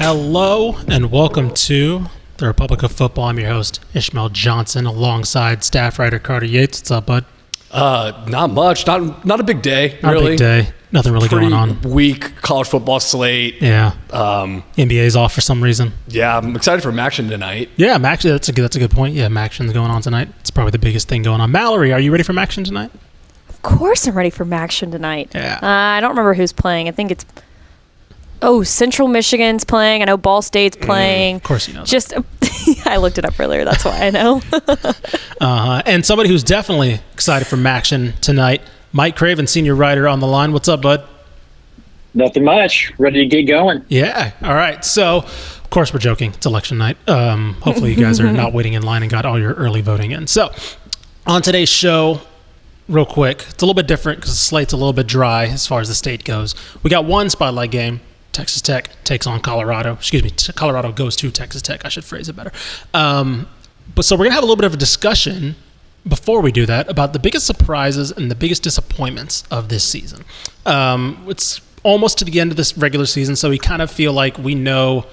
Hello and welcome to the Republic of Football. I'm your host, Ishmael Johnson, alongside staff writer Carter Yates. What's up, bud? Not much. Not a big day, Not really. a big day. Nothing really Pretty going on. weak college football slate. Yeah. NBA's off for some reason. Yeah, I'm excited for Maction tonight. Yeah, Maction, that's a good point. Yeah, Maction's going on tonight. It's probably the biggest thing going on. Mallory, are you ready for Maction tonight? Of course I'm ready for Maction tonight. Yeah. I don't remember who's playing. I think it's... Oh, Central Michigan's playing. I know Ball State's playing. Of course you know that. Just, I looked it up earlier. That's why I know. And somebody who's definitely excited for Maction tonight, Mike Craven, senior writer on the line. What's up, bud? Nothing much. Ready to get going. Yeah. All right. So, of course, we're joking. It's election night. Hopefully you guys are not waiting in line and got all your early voting in. So, on today's show, real quick, it's a little bit different because the slate's a little bit dry as far as the state goes. We got one spotlight game. Texas Tech takes on Colorado. Excuse me, Colorado goes to Texas Tech. I should phrase it better. But so we're going to have a little bit of a discussion before we do that about the biggest surprises and the biggest disappointments of this season. It's almost to the end of this regular season, so we kind of feel like we know,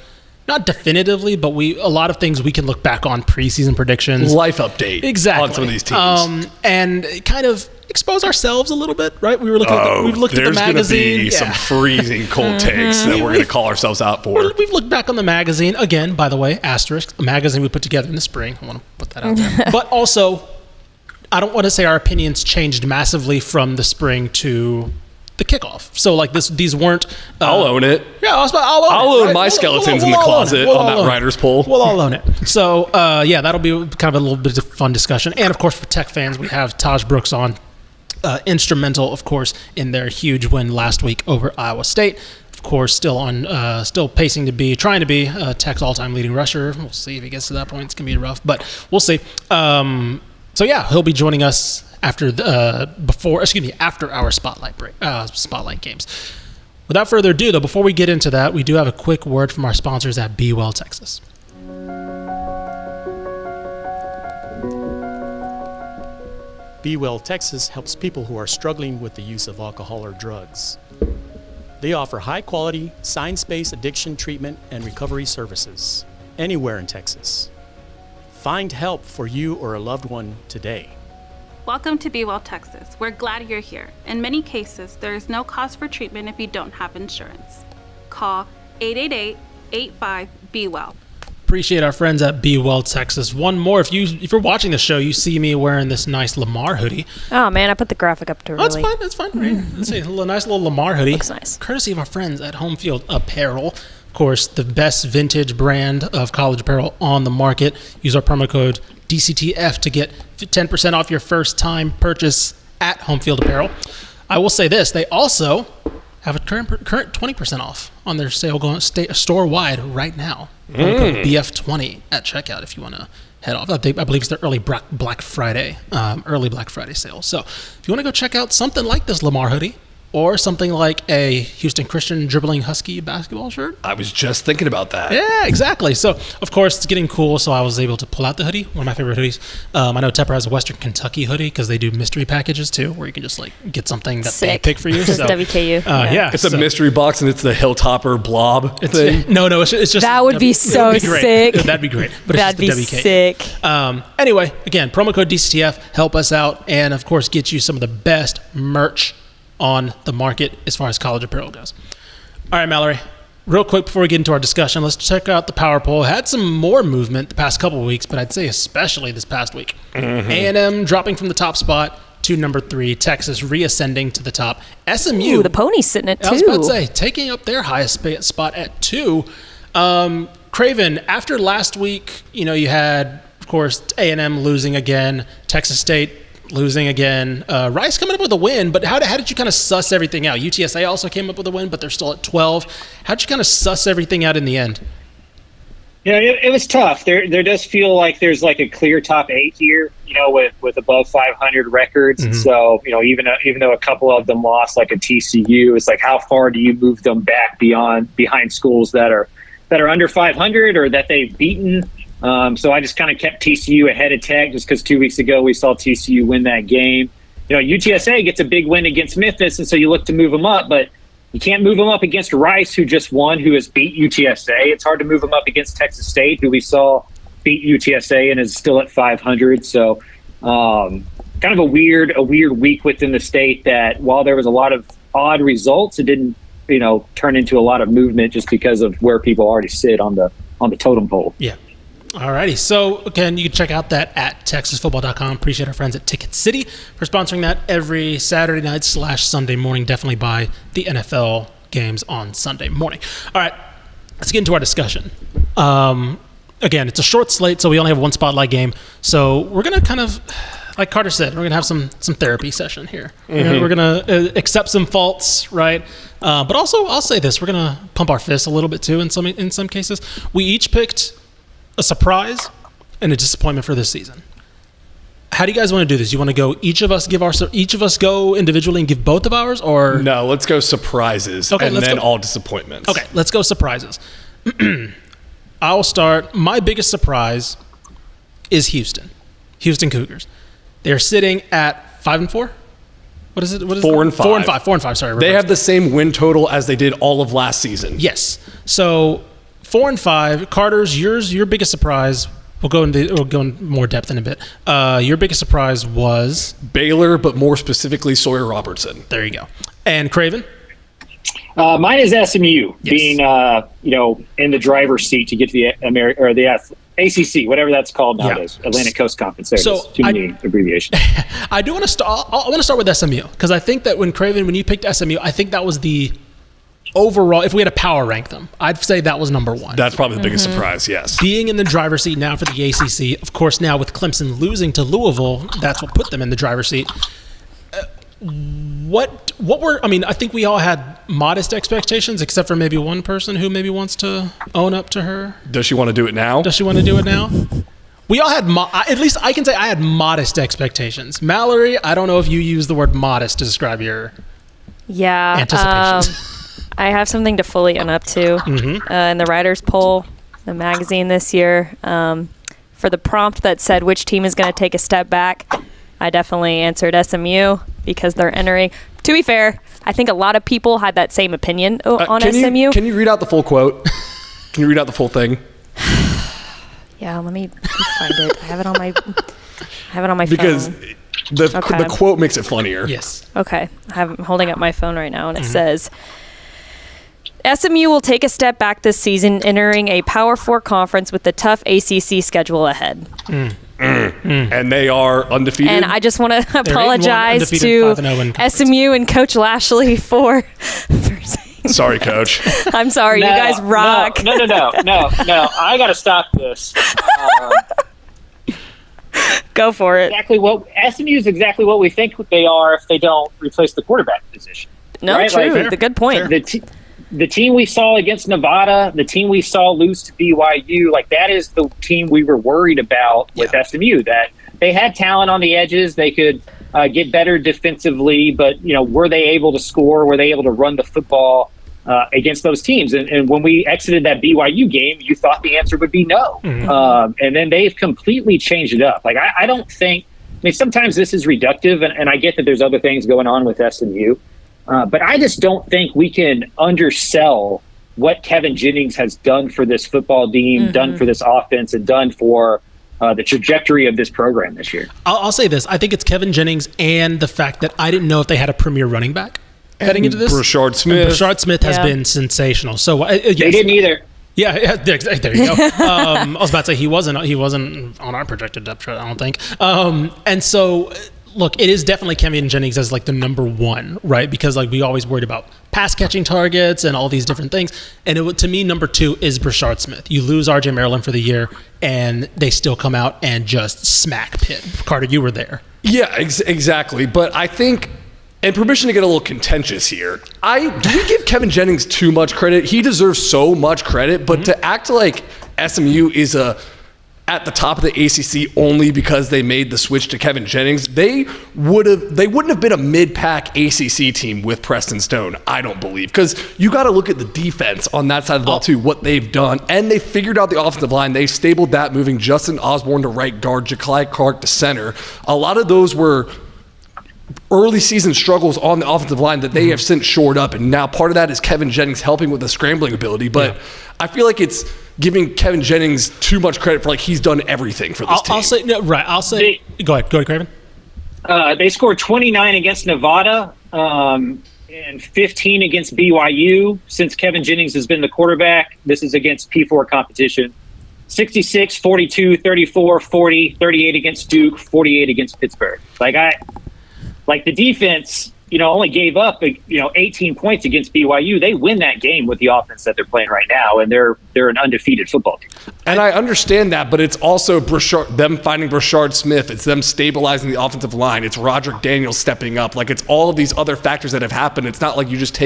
not definitively, but a lot of things we can look back on preseason predictions. Life update. Exactly. On some of these teams. And kind of expose ourselves a little bit, right? We've looked at the magazine. There's going to be some freezing cold takes that we're going to call ourselves out for. We've looked back on the magazine. Again, by the way, asterisk, a magazine we put together in the spring. I want to put that out there. But also, I don't want to say our opinions changed massively from the spring to the kickoff. So, like, these weren't... I'll own it. Yeah, I'll own my skeletons in the closet on that writer's poll. We'll all own it. So, that'll be kind of a little bit of fun discussion. And, of course, for Tech fans, we have Tahj Brooks on. Instrumental, of course, in their huge win last week over Iowa State. Of course, still trying to be Tech's all-time leading rusher. We'll see if he gets to that point. It's gonna be rough, but we'll see. So yeah, he'll be joining us after our spotlight games. Without further ado, though, before we get into that, we do have a quick word from our sponsors at Be Well Texas. Be Well Texas helps people who are struggling with the use of alcohol or drugs. They offer high-quality, science-based addiction treatment and recovery services anywhere in Texas. Find help for you or a loved one today. Welcome to Be Well Texas. We're glad you're here. In many cases, there is no cost for treatment if you don't have insurance. Call 888-85-BE-WELL. Appreciate our friends at Be Well Texas. One more, if you're watching the show, you see me wearing this nice Lamar hoodie. Oh, man, I put the graphic up too early. That's fine. Right? Let's see, nice little Lamar hoodie. Looks nice. Courtesy of our friends at Home Field Apparel. Of course, the best vintage brand of college apparel on the market. Use our promo code DCTF to get 10% off your first time purchase at Home Field Apparel. I will say this, they also have a current 20% off on their sale going store-wide right now. BF20 at checkout if you want to head off. I believe it's their early Black Friday sale. So if you want to go check out something like this Lamar hoodie or something like a Houston Christian dribbling Husky basketball shirt. I was just thinking about that. Yeah, exactly. So, of course, it's getting cool, so I was able to pull out the hoodie, one of my favorite hoodies. I know Tepper has a Western Kentucky hoodie because they do mystery packages, too, where you can just, like, get something that they pick for you. So, WKU. Yeah. It's a mystery box, and it's the Hilltopper blob thing. No, it's just... That would be so sick. That'd be great. But That'd be sick. Anyway, again, promo code DCTF, help us out, and, of course, get you some of the best merch on the market as far as college apparel goes. All right, Mallory, real quick before we get into our discussion, let's check out the power poll. Had some more movement the past couple of weeks, but I'd say especially this past week. A&M dropping from the top spot to number 3, Texas reascending to the top. SMU, Ooh, the pony's sitting at 2. I was about to say, taking up their highest spot at 2. Craven, after last week, you had, of course, A&M losing again, Texas State losing again. Rice coming up with a win, but how did you kind of suss everything out? UTSA also came up with a win, but they're still at 12. How did you kind of suss everything out in the end? Yeah, it was tough. There does feel like there's like a clear top 8 here, with above 500 records. And so, even though a couple of them lost, like a TCU, it's like how far do you move them back behind schools that are under 500 or that they've beaten? So I just kind of kept TCU ahead of Tech just because 2 weeks ago we saw TCU win that game. UTSA gets a big win against Memphis, and so you look to move them up. But You can't move them up against Rice, who just won, who has beat UTSA. It's hard to move them up against Texas State, who we saw beat UTSA and is still at 500. So kind of a weird week within the state that while there was a lot of odd results, it didn't, turn into a lot of movement just because of where people already sit on the totem pole. Yeah. Alrighty. So again, you can check out that at texasfootball.com. Appreciate our friends at Ticket City for sponsoring that every Saturday night / Sunday morning. Definitely buy the NFL games on Sunday morning. All right. Let's get into our discussion. Again, it's a short slate, so we only have one spotlight game. So we're going to kind of, like Carter said, we're going to have some therapy session here. We're going to accept some faults, right? But also, I'll say this, we're going to pump our fists a little bit too in some cases. We each picked a surprise and a disappointment for this season. How do you guys want to do this? You want to go each of us go individually and give both of ours, or No, let's go surprises and then all disappointments. Okay, let's go surprises. I'll start. My biggest surprise is Houston Cougars. They're sitting at 5-4. What is it? 4-5. 4-5. Sorry, They have the same win total as they did all of last season. Yes. So 4-5. Carter's your biggest surprise. We'll go in more depth in a bit. Your biggest surprise was Baylor, but more specifically Sawyer Robertson. There you go. And Craven. Mine is SMU being in the driver's seat to get to the ACC, whatever that's called nowadays, Atlantic Coast Conference. There So it is. Too many abbreviations. I do want to start. I want to start with SMU because I think that when you picked SMU, I think that was the overall. If we had to power rank them, I'd say that was number one. That's probably the biggest surprise. Yes, being in the driver's seat now for the ACC. Of course, now with Clemson losing to Louisville, that's what put them in the driver's seat. I think we all had modest expectations, except for maybe one person who maybe wants to own up to her. Does she want to do it now? We all had, at least I can say I had modest expectations. Mallory, I don't know if you use the word modest to describe your anticipations. I have something to fully own up to. In the writers' poll, the magazine this year, for the prompt that said which team is going to take a step back, I definitely answered SMU because they're entering. To be fair, I think a lot of people had that same opinion on SMU. Can you read out the full quote? Can you read out the full thing? Yeah, let me find it. I have it on my because phone. the quote makes it funnier. Yes. Okay. I'm holding up my phone right now, and it says, SMU will take a step back this season, entering a Power 4 conference with the tough ACC schedule ahead. And they are undefeated. And I just want to apologize to 5-0 SMU and Coach Lashley for saying Sorry, Coach. I'm sorry. You guys rock. No. I got to stop this. Go for it. SMU is exactly what we think they are if they don't replace the quarterback position. No, right? true. Like, the good point. The team we saw against Nevada, the team we saw lose to BYU, like that is the team we were worried about with SMU. That they had talent on the edges, they could get better defensively, but were they able to score? Were they able to run the football against those teams? And when we exited that BYU game, you thought the answer would be no. And then they've completely changed it up. Like I don't think. I mean, sometimes this is reductive, and I get that there's other things going on with SMU. But I just don't think we can undersell what Kevin Jennings has done for this football team, done for this offense, and done for the trajectory of this program this year. I'll say this. I think it's Kevin Jennings and the fact that I didn't know if they had a premier running back heading into this. Brashard Smith. Brashard Smith has been sensational. So yes. They didn't either. Yeah, there you go. I was about to say he wasn't on our projected depth chart, I don't think. And so... Look, it is definitely Kevin Jennings as like the number one, right? Because like we always worried about pass catching targets and all these different things. And to me, number two is Brashard Smith. You lose RJ Maryland for the year, and they still come out and just smack Pitt. Carter, you were there. Yeah, exactly. But I think, and permission to get a little contentious here, do we give Kevin Jennings too much credit? He deserves so much credit, but to act like SMU is at the top of the ACC only because they made the switch to Kevin Jennings, they wouldn't have been a mid-pack ACC team with Preston Stone, I don't believe. Because you got to look at the defense on that side of the ball too, what they've done. And they figured out the offensive line. They stabled that, moving Justin Osborne to right guard, Ja'Kai Clark to center. A lot of those were early season struggles on the offensive line that they have since shored up. And now part of that is Kevin Jennings helping with the scrambling ability. But I feel like it's giving Kevin Jennings too much credit for like he's done everything for this team. I'll say, go ahead, Craven. They scored 29 against Nevada and 15 against BYU since Kevin Jennings has been the quarterback. This is against P4 competition. 66, 42, 34, 40, 38 against Duke, 48 against Pittsburgh. Like the defense, only gave up, 18 points against BYU. They win that game with the offense that they're playing right now, and they're an undefeated football team. And I understand that, but it's also them finding Brashard Smith. It's them stabilizing the offensive line. It's Roderick Daniels stepping up. Like, it's all of these other factors that have happened. It's not like you just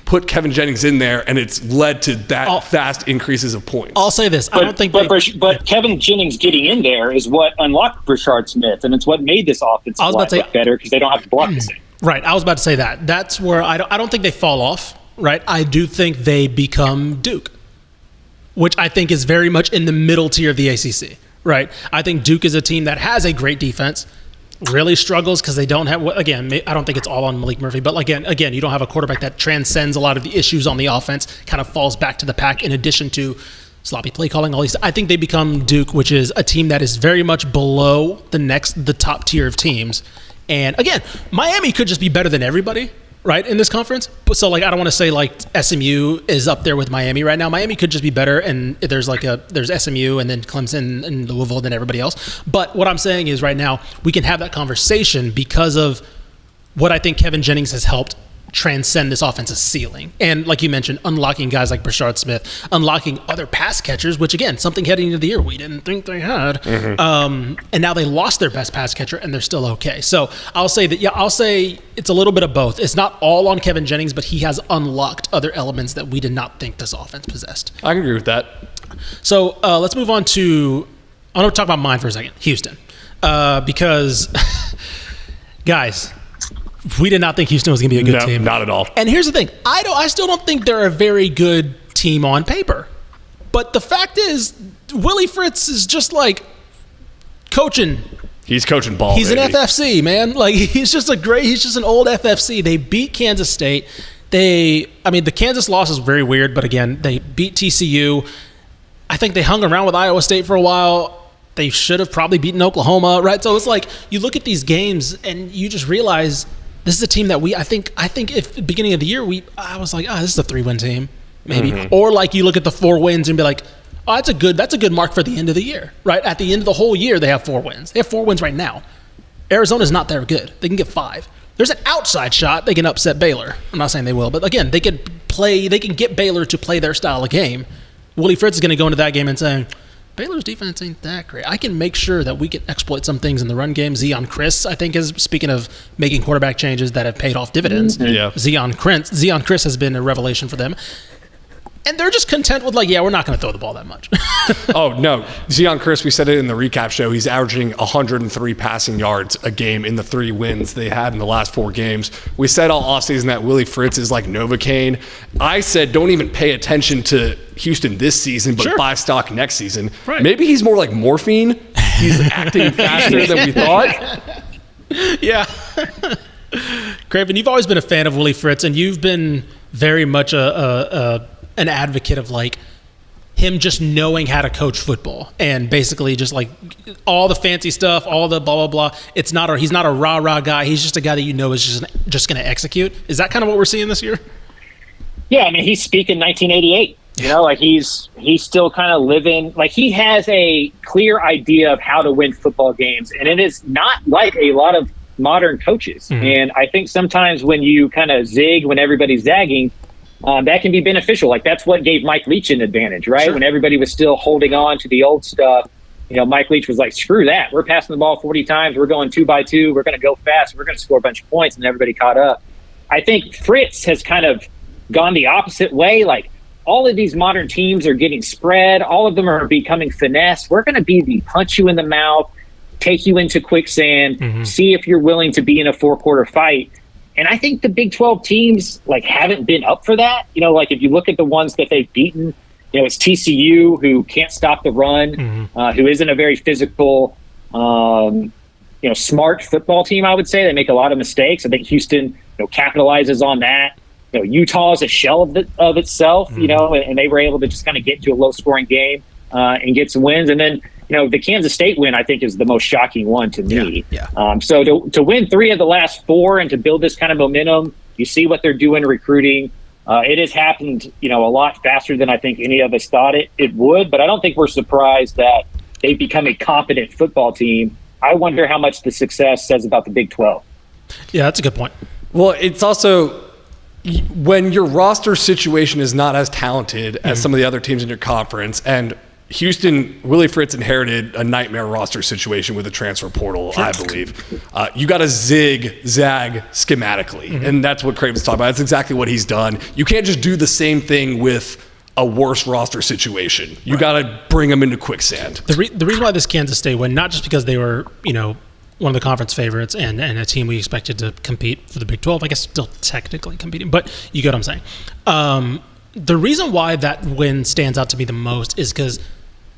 put Kevin Jennings in there, and it's led to that fast increases of points. I'll say this. I don't think but Kevin Jennings getting in there is what unlocked Brashard Smith, and it's what made this offense look better because they don't have to block the same. Right, I was about to say that. That's where I don't think they fall off, right? I do think they become Duke, which I think is very much in the middle tier of the ACC, right? I think Duke is a team that has a great defense, really struggles because they don't have, again, I don't think it's all on Malik Murphy, but again, you don't have a quarterback that transcends a lot of the issues on the offense, kind of falls back to the pack in addition to sloppy play calling, all these. I think they become Duke, which is a team that is very much below the top tier of teams. And again, Miami could just be better than everybody, right, in this conference. So I don't want to say SMU is up there with Miami right now. Miami could just be better, and there's SMU and then Clemson and Louisville than everybody else. But what I'm saying is right now we can have that conversation because of what I think Kevin Jennings has helped transcend this offensive ceiling. And like you mentioned, unlocking guys like Brashard Smith, unlocking other pass catchers, which again, something heading into the year we didn't think they had. Mm-hmm. And now they lost their best pass catcher and they're still okay. So I'll say it's a little bit of both. It's not all on Kevin Jennings, but he has unlocked other elements that we did not think this offense possessed. I can agree with that. So let's move on to, I want to talk about mine for a second, Houston. Because guys, we did not think Houston was going to be a good team. Not at all. And here's the thing. I still don't think they're a very good team on paper. But the fact is, Willie Fritz is just coaching. He's coaching ball. He's an FFC, man. He's just an old FFC. They beat Kansas State. The Kansas loss is very weird, but again, they beat TCU. I think they hung around with Iowa State for a while. They should have probably beaten Oklahoma, right? So it's you look at these games and you just realize this is a team that I think if at the beginning of the year I was like, this is a 3-win team, maybe. Mm-hmm. Or you look at the 4 wins and be like, that's a good mark for the end of the year, right? At the end of the whole year, they have 4 wins. They have 4 wins right now. Arizona's not that good. They can get 5. There's an outside shot they can upset Baylor. I'm not saying they will, but again, they can get Baylor to play their style of game. Willie Fritz is going to go into that game and say, Baylor's defense ain't that great. I can make sure that we can exploit some things in the run game. Zion Chris, I think, is speaking of making quarterback changes that have paid off dividends. Yeah. Zion Chris has been a revelation for them. And they're just content with we're not going to throw the ball that much. Oh, no. Zion Chris, we said it in the recap show, he's averaging 103 passing yards a game in the 3 wins they had in the last 4 games. We said all offseason that Willie Fritz is like Novocaine. I said don't even pay attention to Houston this season, but buy stock next season. Right. Maybe he's more like morphine. He's acting faster than we thought. Yeah. Craven, you've always been a fan of Willie Fritz, and you've been very much an advocate of him just knowing how to coach football and basically just all the fancy stuff, all the blah, blah, blah. He's not a rah-rah guy. He's just a guy that is just going to execute. Is that kind of what we're seeing this year? Yeah, he's speaking 1988. He's still kind of living, he has a clear idea of how to win football games. And it is not like a lot of modern coaches. Mm-hmm. And I think sometimes when you kind of zig when everybody's zagging, that can be beneficial. That's what gave Mike Leach an advantage, right? Sure. When everybody was still holding on to the old stuff, Mike Leach was like, screw that. We're passing the ball 40 times. We're going 2 by 2. We're going to go fast. We're going to score a bunch of points. And everybody caught up. I think Fritz has kind of gone the opposite way. All of these modern teams are getting spread. All of them are becoming finesse. We're going to be the punch you in the mouth, take you into quicksand, see if you're willing to be in a 4-quarter fight. And I think the Big 12 teams haven't been up for that. If you look at the ones that they've beaten, it's TCU, who can't stop the run, who isn't a very physical smart football team, I would say. They make a lot of mistakes. I think Houston, capitalizes on that. Utah is a shell of itself, and they were able to just kind of get into a low-scoring game and get some wins. And then, the Kansas State win, I think, is the most shocking one to me. Yeah. So to win 3 of the last 4 and to build this kind of momentum, you see what they're doing recruiting. It has happened, a lot faster than I think any of us thought it would. But I don't think we're surprised that they've become a competent football team. I wonder how much the success says about the Big 12. Yeah, that's a good point. Well, it's also when your roster situation is not as talented as some of the other teams in your conference, and Houston, Willie Fritz inherited a nightmare roster situation with the transfer portal, I believe. You got to zag schematically, and that's what Craven's talking about. That's exactly what he's done. You can't just do the same thing with a worse roster situation. You got to bring them into quicksand. The reason why this Kansas State win, not just because they were, one of the conference favorites and a team we expected to compete for the Big 12, I guess still technically competing, but you get what I'm saying. The reason why that win stands out to me the most is because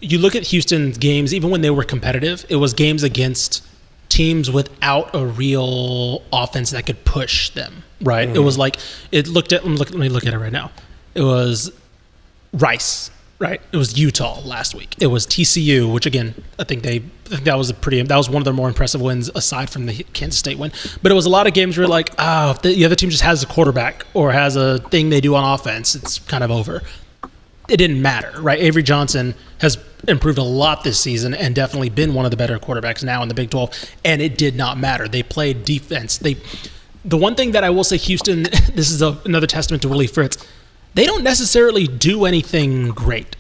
you look at Houston's games, even when they were competitive, it was games against teams without a real offense that could push them, right? It was like, let me look at it right now. It was Rice, right? It was Utah last week. It was TCU, which again, I think that was one of their more impressive wins aside from the Kansas State win. But it was a lot of games where like, if the other team just has a quarterback or has a thing they do on offense, it's kind of over. It didn't matter, right? Avery Johnson has improved a lot this season and definitely been one of the better quarterbacks now in the Big 12, and it did not matter. They played defense. The one thing that I will say, Houston, this is another testament to Willie Fritz, they don't necessarily do anything great,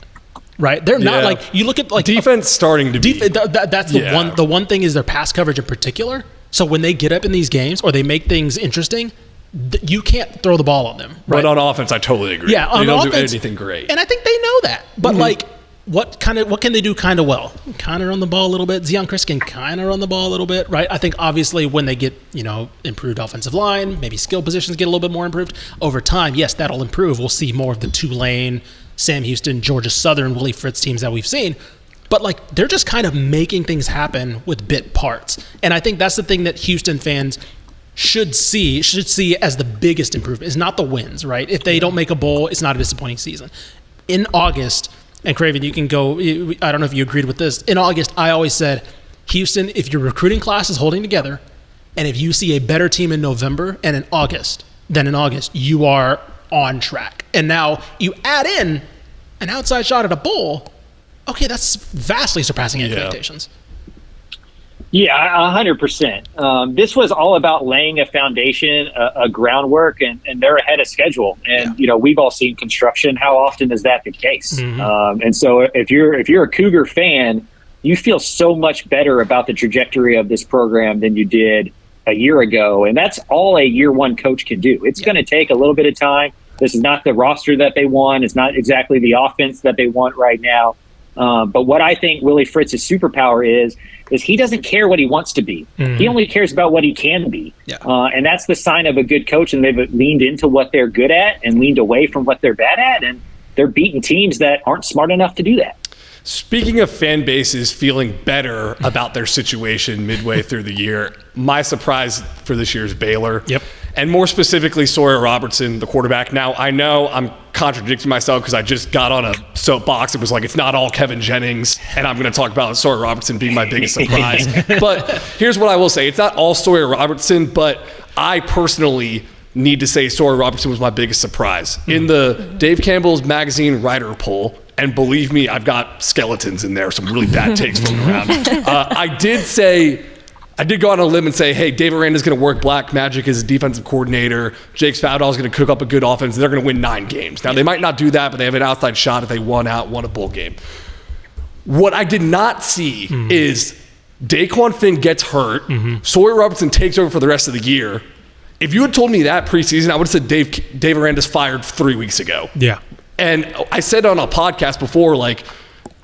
right? They're not like, you look at like defense starting to be. That's the one thing is their pass coverage in particular. So when they get up in these games or they make things interesting, you can't throw the ball on them. Right? But on offense, I totally agree. Yeah, they don't offense, do anything great. And I think they know that. But like, what can they do kind of well? Kind of run the ball a little bit. Zion Chris can kind of run the ball a little bit, right? I think obviously when they get, improved offensive line, maybe skill positions get a little bit more improved over time. Yes, that'll improve. We'll see more of the Tulane, Sam Houston, Georgia Southern, Willie Fritz teams that we've seen. But like, they're just kind of making things happen with bit parts. And I think that's the thing that Houston fans should see as the biggest improvement is not the wins, right? If they don't make a bowl, it's not a disappointing season. In August, and Craven, you can go, I don't know if you agreed with this. In August, I always said, Houston, if your recruiting class is holding together, and if you see a better team in November and in August, you are on track. And now you add in an outside shot at a bowl, okay, that's vastly surpassing expectations. Yeah, 100%. This was all about laying a foundation, a groundwork, and they're ahead of schedule. And we've all seen construction. How often is that the case? And so if you're a Cougar fan, you feel so much better about the trajectory of this program than you did a year ago. And that's all a year one coach can do. It's going to take a little bit of time. This is not the roster that they want. It's not exactly the offense that they want right now. But what I think Willie Fritz's superpower is he doesn't care what he wants to be. He only cares about what he can be. And that's the sign of a good coach. And they've leaned into what they're good at and leaned away from what they're bad at. And they're beating teams that aren't smart enough to do that. Speaking of fan bases feeling better about their situation midway through the year, my surprise for this year is Baylor. Yep. And more specifically, Sawyer Robertson, the quarterback. Now, I know I'm contradicting myself because I just got on a soapbox. It was like, it's not all Kevin Jennings, and I'm going to talk about Sawyer Robertson being my biggest surprise. But here's what I will say. It's not all Sawyer Robertson, but I personally need to say Sawyer Robertson was my biggest surprise. In the Dave Campbell's magazine writer poll, and believe me, I've got skeletons in there, some really bad takes floating around. I did go on a limb and say, hey, Dave Aranda's going to work black magic as a defensive coordinator. Jake Spavital's going to cook up a good offense. They're going to win 9 games. Now, they might not do that, but they have an outside shot if they won a bowl game. What I did not see is Daquan Finn gets hurt. Sawyer Robertson takes over for the rest of the year. If you had told me that preseason, I would have said Dave Aranda's fired 3 weeks ago. Yeah. And I said on a podcast before, like,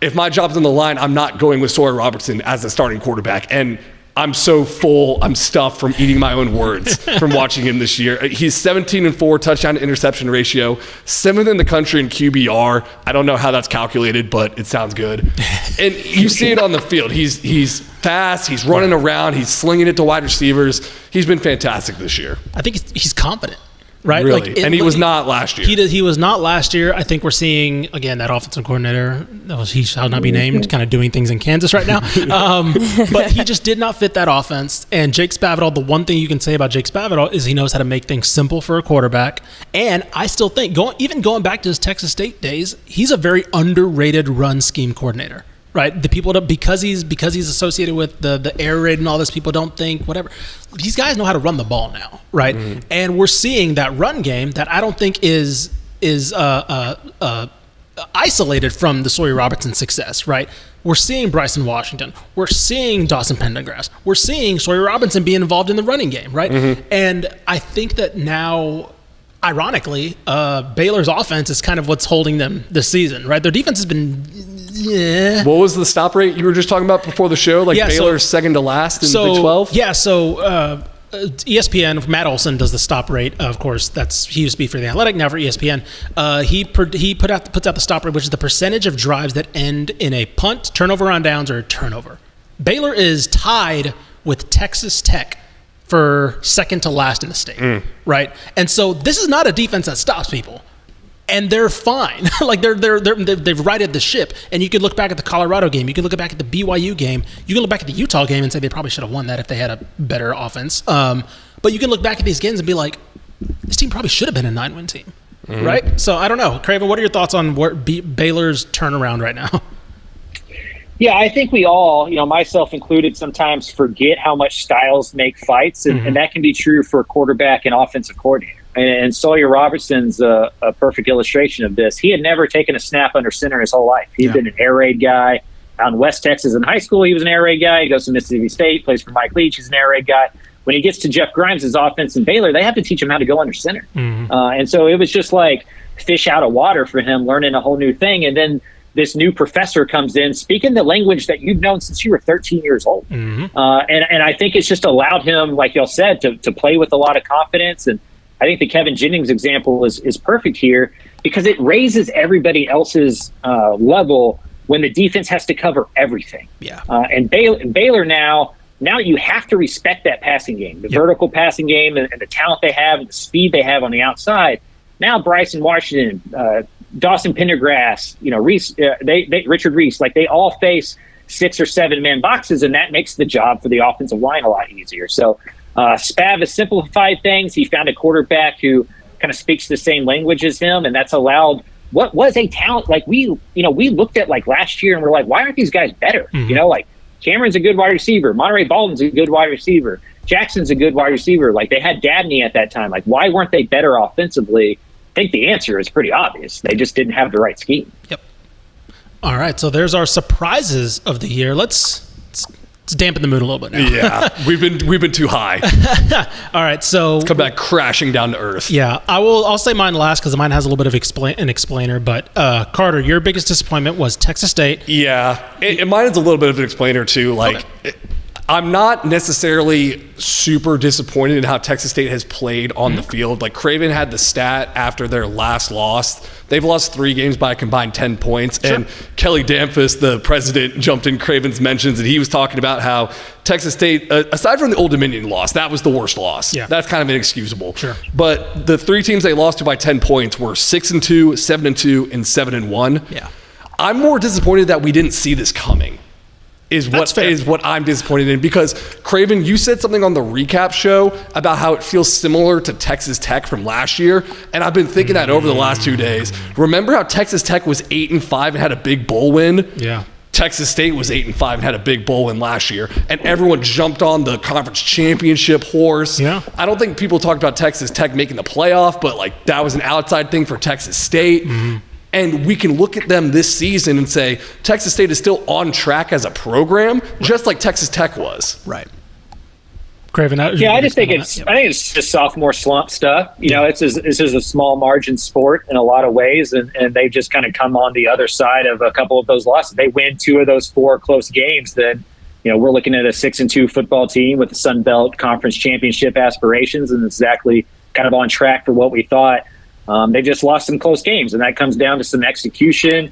if my job's on the line, I'm not going with Sawyer Robertson as the starting quarterback. And I'm so full. I'm stuffed from eating my own words from watching him this year. He's 17-4 touchdown to interception ratio, 7th in the country in QBR. I don't know how that's calculated, but it sounds good. And you see it on the field. He's fast. He's running around. He's slinging it to wide receivers. He's been fantastic this year. I think he's confident. Right, really, and he was not last year. He was not last year. I think we're seeing again that offensive coordinator. He shall not be named. Kind of doing things in Kansas right now, but he just did not fit that offense. And Jake Spavital, the one thing you can say about Jake Spavital is he knows how to make things simple for a quarterback. And I still think going back to his Texas State days, he's a very underrated run scheme coordinator. Right, the people don't, because he's associated with the air raid and all this. People don't think whatever. These guys know how to run the ball now, right? Mm-hmm. And we're seeing that run game that I don't think is isolated from the Sawyer Robertson success, right? We're seeing Bryson Washington, we're seeing Dawson Pendergrass, we're seeing Sawyer Robinson being involved in the running game, right? Mm-hmm. And I think that now, ironically, Baylor's offense is kind of what's holding them this season, right? Their defense has been. Yeah. What was the stop rate you were just talking about before the show? Baylor's second to last in Big 12? Yeah, so ESPN, Matt Olson does the stop rate. Of course, he used to be for The Athletic, now for ESPN. He puts out the stop rate, which is the percentage of drives that end in a punt, turnover on downs, or a turnover. Baylor is tied with Texas Tech for second to last in the state, right? And so this is not a defense that stops people. And they're fine. They've righted the ship. And you could look back at the Colorado game. You could look back at the BYU game. You can look back at the Utah game and say they probably should have won that if they had a better offense. But you can look back at these games and be like, this team probably should have been a 9-win team, right? So I don't know. Craven, what are your thoughts on Baylor's turnaround right now? Yeah, I think we all, myself included, sometimes forget how much styles make fights. And that can be true for a quarterback and offensive coordinator. And Sawyer Robertson's a perfect illustration of this. He had never taken a snap under center his whole life. He'd been an air raid guy. Out in West Texas in high school, he was an air raid guy. He goes to Mississippi State, plays for Mike Leach. He's an air raid guy. When he gets to Jeff Grimes' offense in Baylor, they have to teach him how to go under center. And so it was just like fish out of water for him, learning a whole new thing. And then this new professor comes in speaking the language that you've known since you were 13 years old. And I think it's just allowed him, like y'all said, to play with a lot of confidence. And I think the Kevin Jennings example is perfect here because it raises everybody else's level when the defense has to cover everything. Yeah. And Baylor now you have to respect that passing game, the vertical passing game and the talent they have and the speed they have on the outside. Now Bryson Washington, Dawson Pendergrass, Reese, Richard Reese, they all face 6 or 7 man boxes, and that makes the job for the offensive line a lot easier. So Spav has simplified things. He found a quarterback who kind of speaks the same language as him, and that's allowed what was a talent. We looked at last year and we're like, why aren't these guys better? Cameron's a good wide receiver. Monterey Baldwin's a good wide receiver. Jackson's a good wide receiver. They had Dabney at that time. Why weren't they better offensively? I think the answer is pretty obvious. They just didn't have the right scheme. Yep. All right, so there's our surprises of the year. Let's dampen the mood a little bit now. Yeah, we've been too high. All right, so come back crashing down to earth. Yeah, I'll say mine last because mine has a little bit of an explainer. But Carter, your biggest disappointment was Texas State. Yeah, and mine is a little bit of an explainer too. I'm not necessarily super disappointed in how Texas State has played on the field. Craven had the stat after their last loss. They've lost 3 games by a combined 10 points. Sure. And Kelly Damphus, the president, jumped in Craven's mentions, and he was talking about how Texas State, aside from the Old Dominion loss, that was the worst loss. Yeah. That's kind of inexcusable. Sure. But the 3 teams they lost to by 10 points were 6-2, 7-2, and 7-1. Yeah. I'm more disappointed that we didn't see this coming. Is what I'm disappointed in because Craven, you said something on the recap show about how it feels similar to Texas Tech from last year, and I've been thinking that over the last 2 days. Remember how Texas Tech was 8-5 and had a big bowl win? Yeah. Texas State was 8-5 and had a big bowl win last year, and everyone jumped on the conference championship horse. Yeah. I don't think people talked about Texas Tech making the playoff, but that was an outside thing for Texas State. Mm-hmm. And we can look at them this season and say Texas State is still on track as a program, just like Texas Tech was. Right. Craven, I just think it's just sophomore slump stuff. This is a small margin sport in a lot of ways, and they've just kind of come on the other side of a couple of those losses. They win 2 of those 4 close games. Then we're looking at a 6-2 football team with the Sun Belt Conference Championship aspirations, and exactly kind of on track for what we thought. They just lost some close games, and that comes down to some execution,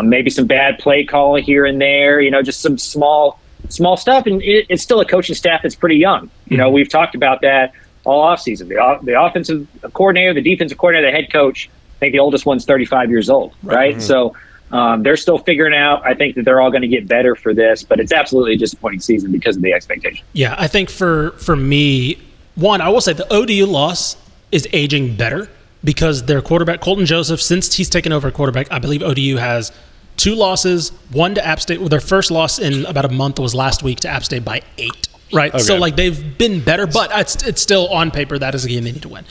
maybe some bad play call here and there, just some small stuff. And it's still a coaching staff that's pretty young. We've talked about that all offseason. The offensive coordinator, the defensive coordinator, the head coach, I think the oldest one's 35 years old, right? Mm-hmm. So they're still figuring out. I think that they're all going to get better for this, but it's absolutely a disappointing season because of the expectation. Yeah, I think for me, one, I will say the ODU loss is aging better because their quarterback, Colton Joseph, since he's taken over quarterback, I believe ODU has 2 losses, one to App State. Well, their first loss in about a month was last week to App State by 8. Right. Okay. So they've been better, but it's still on paper that is a game they need to win.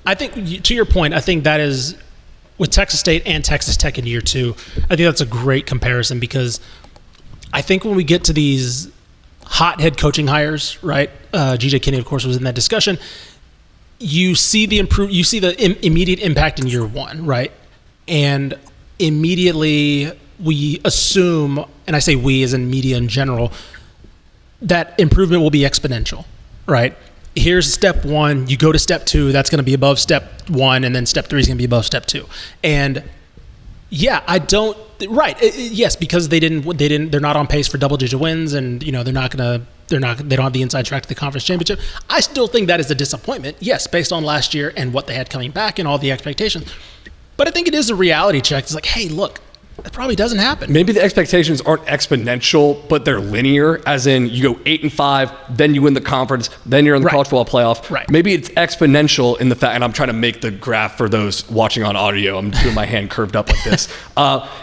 I think to your point, I think that is with Texas State and Texas Tech in year 2. I think that's a great comparison because I think when we get to these hot head coaching hires, right? GJ Kinney, of course, was in that discussion. You see the immediate impact in year 1, right? And immediately we assume, and I say we as in media in general, that improvement will be exponential, right? Here's step 1, you go to step 2, that's going to be above step 1, and then step 3 is going to be above step 2. And yeah, yes, because they're not on pace for double-digit wins, and they don't have the inside track to the conference championship. I still think that is a disappointment, yes, based on last year and what they had coming back and all the expectations. But I think it is a reality check. It's like, hey, look, that probably doesn't happen. Maybe the expectations aren't exponential, but they're linear, as in you go 8-5, then you win the conference, then you're in the college football playoff. Right. Maybe it's exponential in the fact, and I'm trying to make the graph for those watching on audio. I'm doing my hand curved up like this.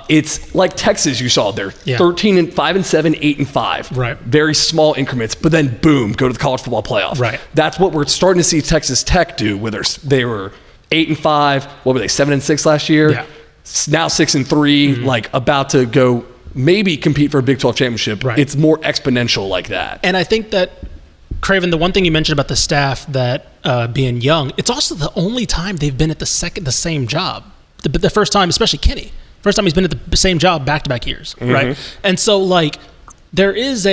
It's like Texas, you saw there, 13-5-7, 8-5. Right. Very small increments, but then boom, go to the college football playoff. Right. That's what we're starting to see Texas Tech do, where they were 8-5. What were they, 7-6 last year? Yeah. Now 6-3, about to go maybe compete for a Big 12 championship. Right. It's more exponential like that. And I think that, Craven, the one thing you mentioned about the staff that being young, it's also the only time they've been at the same job. The first time, especially Kenny, first time he's been at the same job back-to-back years, right? And so, there is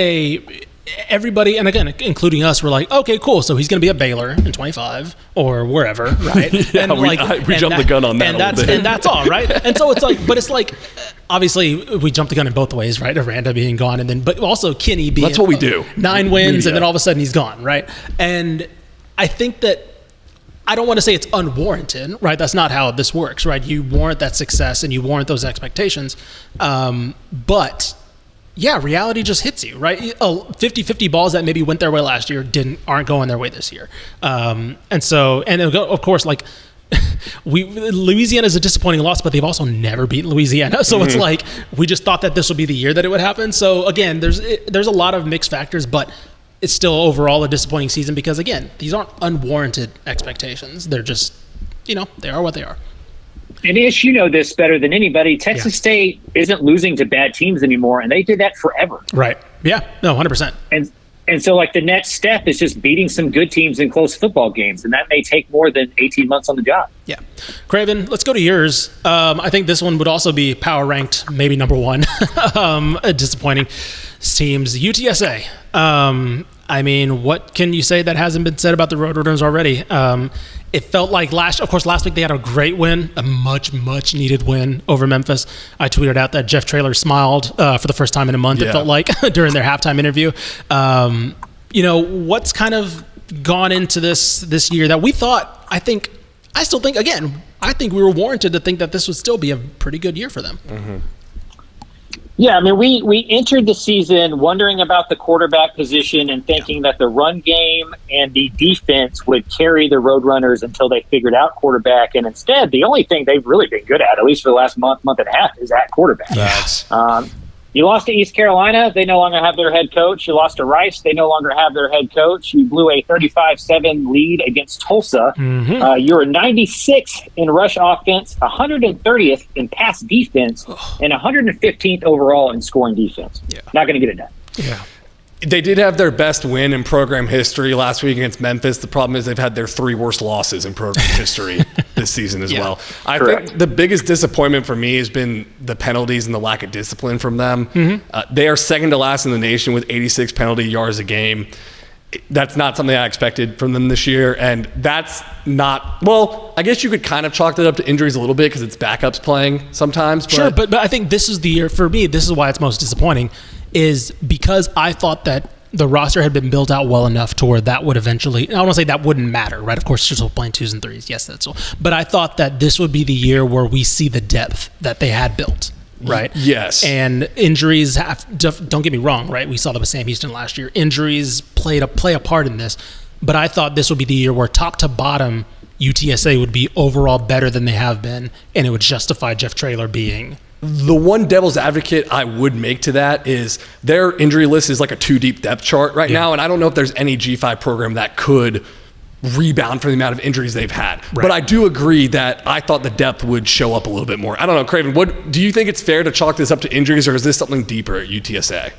everybody, and again, including us, we're like, okay, cool. So he's going to be at Baylor in 25 or wherever, right? Yeah, and we jumped the gun on that. And that's all, right? And so it's like, obviously we jumped the gun in both ways, right? Aranda being gone, but also Kenny being. That's what we do. 9 wins, and then all of a sudden he's gone, right? And I think that I don't want to say it's unwarranted, right? That's not how this works, right? You warrant that success and you warrant those expectations, but. Yeah, reality just hits you, right? 50-50 balls that maybe went their way last year aren't going their way this year. And of course, Louisiana is a disappointing loss, but they've also never beaten Louisiana. So it's like, we just thought that this would be the year that it would happen. So again, there's a lot of mixed factors, but it's still overall a disappointing season because, again, these aren't unwarranted expectations. They're just, they are what they are. And Ish, you know this better than anybody. Texas State isn't losing to bad teams anymore, and they did that forever. Right. Yeah. No, 100%. And so, the next step is just beating some good teams in close football games, and that may take more than 18 months on the job. Yeah. Craven, let's go to yours. I think this one would also be power ranked, maybe number 1. Disappointing teams. UTSA. I mean, what can you say that hasn't been said about the Roadrunners already? It felt like last week they had a great win, a much needed win over Memphis. I tweeted out that Jeff Traylor smiled for the first time in a month. Yeah. It felt like during their halftime interview. What's kind of gone into this year that we thought? I still think we were warranted to think that this would still be a pretty good year for them. Mm-hmm. Yeah, I mean, we entered the season wondering about the quarterback position and thinking that the run game and the defense would carry the Roadrunners until they figured out quarterback. And instead, the only thing they've really been good at least for the last month and a half, is at quarterback. Yes. You lost to East Carolina. They no longer have their head coach. You lost to Rice. They no longer have their head coach. You blew a 35-7 lead against Tulsa. Mm-hmm. You were 96th in rush offense, 130th in pass defense, and 115th overall in scoring defense. Yeah. Not going to get it done. Yeah. They did have their best win in program history last week against Memphis. The problem is they've had their 3 worst losses in program history this season as well. I think the biggest disappointment for me has been the penalties and the lack of discipline from them. They are second to last in the nation with 86 penalty yards a game. That's not something I expected from them this year. And that's not, well, I guess you could kind of chalk that up to injuries a little bit because it's backups playing sometimes. Sure, but I think this is the year, for me, this is why it's most disappointing, is because I thought that the roster had been built out well enough to where that would eventually, I don't want to say that wouldn't matter, right? Of course, you're still playing 2s and 3s. Yes, that's all. But I thought that this would be the year where we see the depth that they had built, right? Yes. And injuries don't get me wrong, right? We saw that with Sam Houston last year. Injuries play a part in this. But I thought this would be the year where top to bottom, UTSA would be overall better than they have been, and it would justify Jeff Traylor being. The one devil's advocate I would make to that is their injury list is like a 2-deep depth chart right now, and I don't know if there's any G5 program that could rebound from the amount of injuries they've had. Right. But I do agree that I thought the depth would show up a little bit more. I don't know, Craven, what do you think it's fair to chalk this up to injuries, or is this something deeper at UTSA?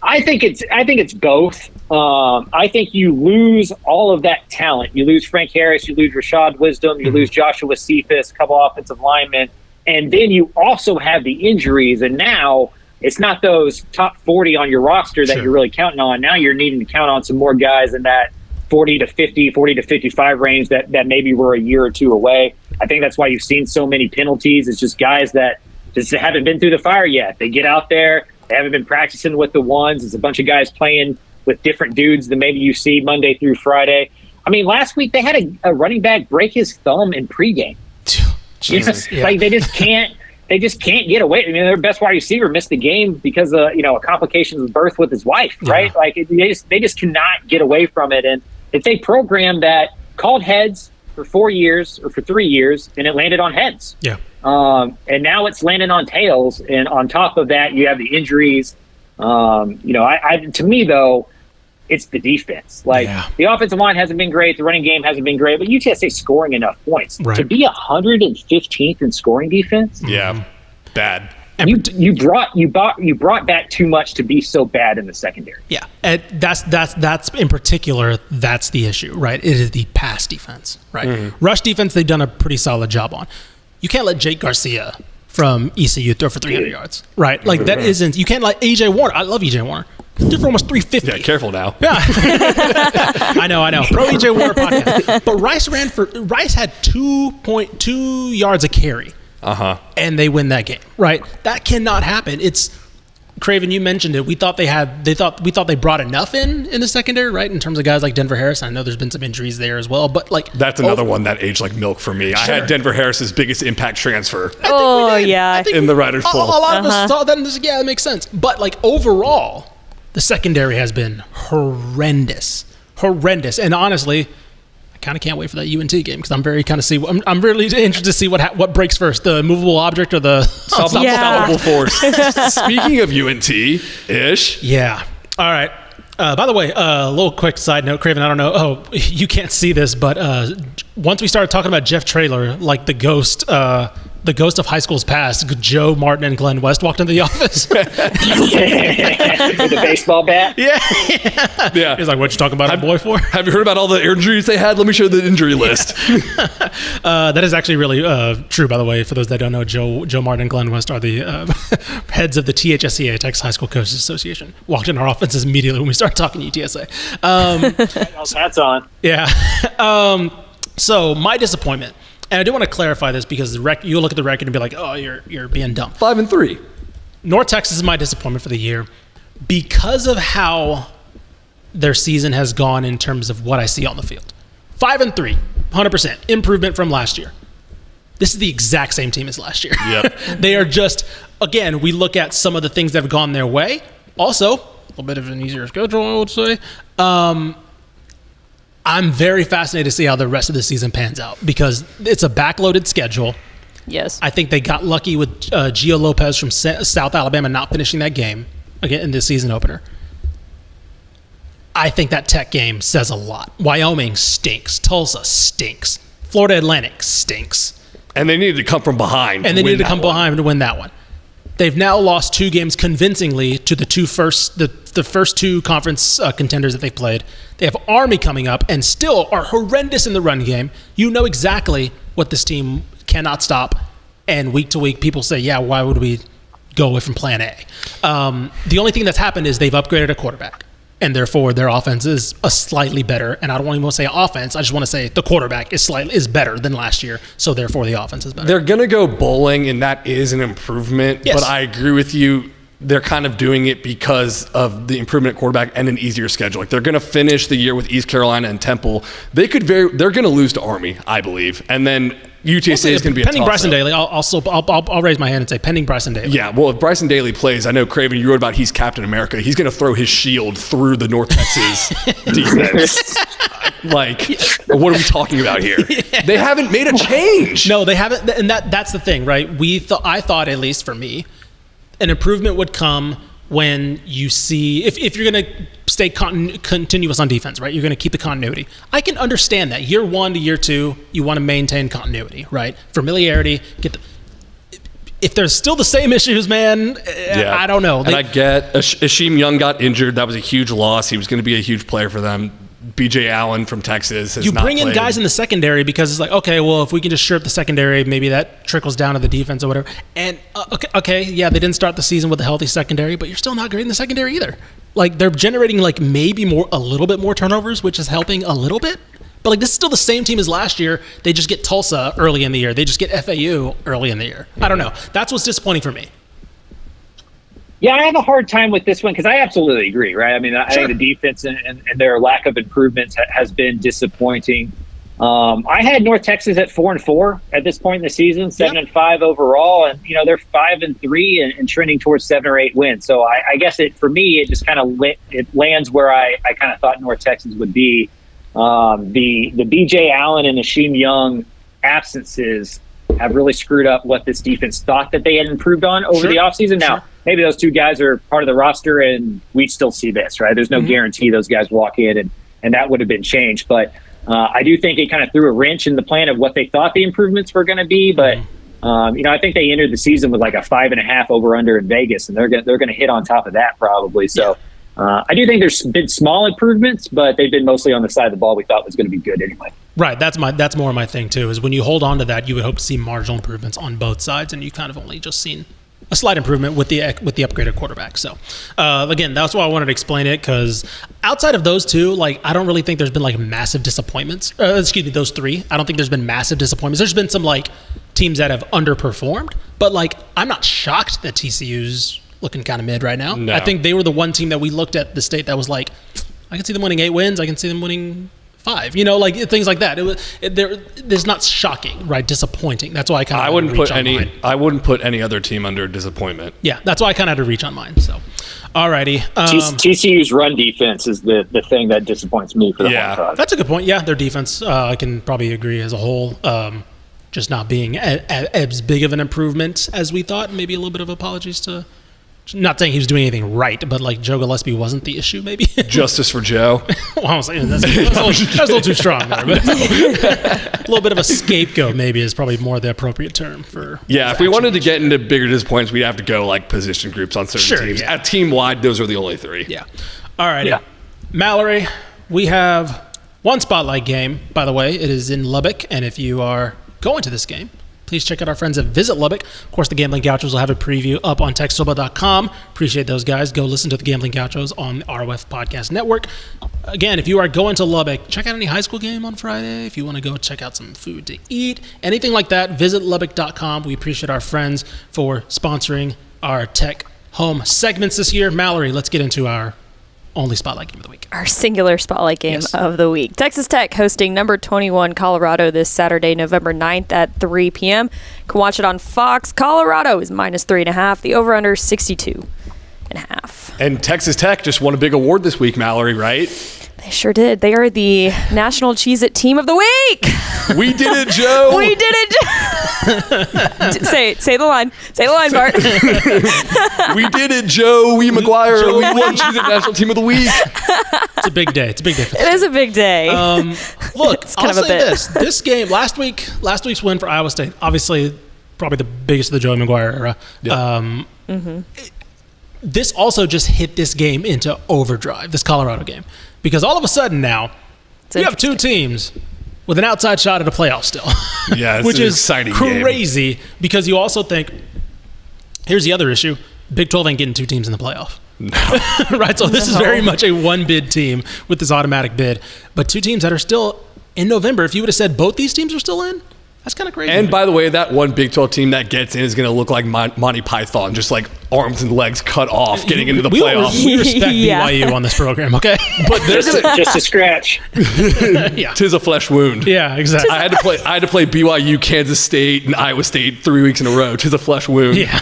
I think it's both. I think you lose all of that talent. You lose Frank Harris, you lose Rashad Wisdom, you lose Joshua Cephas, a couple offensive linemen. And then you also have the injuries, and now it's not those top 40 on your roster that you're really counting on. Now you're needing to count on some more guys in that 40 to 50, 40 to 55 range that maybe were a year or two away. I think that's why you've seen so many penalties. It's just guys that just haven't been through the fire yet. They get out there, they haven't been practicing with the ones. It's a bunch of guys playing with different dudes than maybe you see Monday through Friday. I mean, last week they had a running back break his thumb in pregame. Jesus, like they just can't get away. I mean, their best wide receiver missed the game because of a complications with birth with his wife, right? Like they just cannot get away from it. And it's a program that called heads for 4 years or for 3 years, and it landed on heads. Yeah. And now it's landing on tails, and on top of that, you have the injuries. To me though, it's the defense. Like the offensive line hasn't been great, the running game hasn't been great, but UTSA scoring enough points to be 115th in scoring defense. Yeah, bad. You brought back too much to be so bad in the secondary. Yeah, and that's in particular, that's the issue, right? It is the pass defense, right? Rush defense, they've done a pretty solid job on. You can't let Jake Garcia from ECU throw for 300 yards, right? Like that isn't. You can't let EJ Warner. I love EJ Warner. Did for almost 350. Yeah, careful now. Yeah, I know. Pro EJ Warner podcast. But Rice had 2.2 yards a carry. And they win that game, right? That cannot happen. It's Craven, you mentioned it. We thought they brought enough in the secondary, right? In terms of guys like Denver Harris. I know there's been some injuries there as well, but like that's another one that aged like milk for me. Sure. I had Denver Harris's biggest impact transfer. In the writers' poll. A lot of us saw that and this, that makes sense. But like overall, the secondary has been horrendous. And honestly, I kind of can't wait for that UNT game because I'm really interested to see what breaks first, the movable object or the unstoppable force. Speaking of UNT, Ish. Yeah. All right. By the way, a little quick side note, Craven, I don't know. Oh, you can't see this, but once we started talking about Jeff Traylor, like the ghost of high school's past, Joe Martin and Glenn West walked into the office. With a baseball bat? Yeah. He's like, what you talking about a boy for? Have you heard about all the injuries they had? Let me show you the injury list. That is actually really true, by the way. For those that don't know, Joe Martin and Glenn West are the heads of the THSCA, Texas High School Coaches Association. Walked in our offices immediately when we started talking UTSA. That's on. Yeah. So my disappointment. And I do want to clarify this because you look at the record and be like, oh, you're being dumb. 5-3. North Texas is my disappointment for the year because of how their season has gone in terms of what I see on the field. 5-3, 100% improvement from last year. This is the exact same team as last year. Yep. They are just, again, we look at some of the things that have gone their way. Also, a little bit of an easier schedule, I would say. I'm very fascinated to see how the rest of the season pans out because it's a backloaded schedule. Yes. I think they got lucky with Gio Lopez from South Alabama not finishing that game again in the season opener. I think that Tech game says a lot. Wyoming stinks. Tulsa stinks. Florida Atlantic stinks. And they needed to come from behind. And they needed to come behind to win that one. They've now lost 2 games convincingly to the first 2 conference contenders that they've played. They have Army coming up and still are horrendous in the run game. You know exactly what this team cannot stop. And week to week, people say, yeah, why would we go away from plan A? The only thing that's happened is they've upgraded a quarterback. And therefore, their offense is a slightly better. And I don't want to even say offense. I just want to say the quarterback is better than last year. So therefore, the offense is better. They're going to go bowling, and that is an improvement. Yes. But I agree with you. They're kind of doing it because of the improvement at quarterback and an easier schedule. Like, they're going to finish the year with East Carolina and Temple. They're going to lose to Army, I believe. And then UTSA is going to be a pending toss-up. Bryson Daly. I'll raise my hand and say pending Bryson Daly. Yeah, well, if Bryson Daly plays, I know, Craven, you wrote about he's Captain America. He's going to throw his shield through the North Texas defense. Like, what are we talking about here? Yeah. They haven't made a change. No, they haven't. And that's the thing, right? I thought, at least for me, an improvement would come when you see, if you're going to stay continuous on defense, right? You're going to keep the continuity. I can understand that. Year 1 to year 2, you want to maintain continuity, right? Familiarity. If there's still the same issues, man, yeah. I don't know. And I get, Asheem Young got injured. That was a huge loss. He was going to be a huge player for them. B.J. Allen from Texas has You not bring in played. guys in the secondary because it's like, okay, well, if we can just shore up the secondary, maybe that trickles down to the defense or whatever. And, okay, yeah, they didn't start the season with a healthy secondary, but you're still not great in the secondary either. Like, they're generating, like, maybe a little bit more turnovers, which is helping a little bit. But, like, this is still the same team as last year. They just get Tulsa early in the year. They just get FAU early in the year. I don't know. That's what's disappointing for me. Yeah, I have a hard time with this one because I absolutely agree, right? I mean, I think the defense and their lack of improvements has been disappointing. I had North Texas at 4-4 at this point in the season, 7-5 overall, and they're 5-3 and trending towards 7 or 8 wins. So I guess for me, it just kind of it lands where I kind of thought North Texas would be. The B.J. Allen and Asheem Young absences have really screwed up what this defense thought that they had improved on over the offseason. Now, maybe those 2 guys are part of the roster and we still see this, right? There's no guarantee those guys walk in and that would have been changed. But I do think it kind of threw a wrench in the plan of what they thought the improvements were going to be. But, I think they entered the season with like a 5.5 over-under in Vegas, and they're going to hit on top of that probably. So I do think there's been small improvements, but they've been mostly on the side of the ball we thought was going to be good anyway. Right, that's more my thing too. Is when you hold on to that, you would hope to see marginal improvements on both sides, and you kind of only just seen a slight improvement with the upgraded quarterback. So again, that's why I wanted to explain it, because outside of those 2, like, I don't really think there's been like massive disappointments. Those 3. I don't think there's been massive disappointments. There's been some like teams that have underperformed, but like I'm not shocked that TCU's looking kind of mid right now. No. I think they were the one team that we looked at the state that was like, I can see them winning 8 wins. I can see them winning 5. Like things like that. There's not shocking, right? Disappointing. That's why I wouldn't put any other team under disappointment. Yeah, that's why I kind of had to reach on mine. So, alrighty. TCU's run defense is the thing that disappoints me for the whole time. That's a good point. Yeah, their defense, I can probably agree as a whole. Just not being as big of an improvement as we thought. Maybe a little bit of apologies to. Not saying he was doing anything right, but like Joe Gillespie wasn't the issue, maybe. Justice for Joe. Well, I was like, that's a little too strong there. But a little bit of a scapegoat maybe is probably more the appropriate term for. Yeah, if we wanted to get into bigger disappointments, we'd have to go like position groups on certain teams. Yeah. At team wide, those are the only 3. Yeah. All right. Yeah. Mallory, we have one spotlight game, by the way. It is in Lubbock, and if you are going to this game, please check out our friends at Visit Lubbock. Of course, the Gambling Gauchos will have a preview up on TexasFootball.com. Appreciate those guys. Go listen to the Gambling Gauchos on the ROF Podcast Network. Again, if you are going to Lubbock, check out any high school game on Friday. If you want to go check out some food to eat, anything like that, visit Lubbock.com. We appreciate our friends for sponsoring our Tech Home segments this year. Mallory, let's get into our only spotlight game of the week. Our singular spotlight game of the week. Texas Tech hosting number 21 Colorado this Saturday, November 9th at 3 p.m. You can watch it on Fox. Colorado is -3.5. The over-under 62.5. And Texas Tech just won a big award this week, Mallory, right? They sure did. They are the National Cheez-It Team of the Week. We did it, Joe. We did it, Joe. Say the line. Say the line, Bart. We did it, Joey McGuire. We won Cheez-It National Team of the Week. It's a big day. It's a big day. It is a big day. Look, I'll say this game, last week's win for Iowa State, obviously probably the biggest of the Joey McGuire era. Yeah. This also just hit this game into overdrive, this Colorado game, because all of a sudden now you have two teams with an outside shot at a playoff still. Yeah, it's which an is exciting crazy game. Because you also think, here's the other issue: Big 12 ain't getting two teams in the playoff. No. Right, so this is very much a one bid team with this automatic bid, but two teams that are still in November. If you would have said both these teams are still in, that's kind of crazy. And by the way, that one Big 12 team that gets in is going to look like Monty Python, just like arms and legs cut off, getting into the playoffs. We respect BYU on this program, okay? But there's just a scratch. Yeah, tis a flesh wound. Yeah, exactly. I had to play BYU, Kansas State, and Iowa State 3 weeks in a row. Tis a flesh wound. Yeah.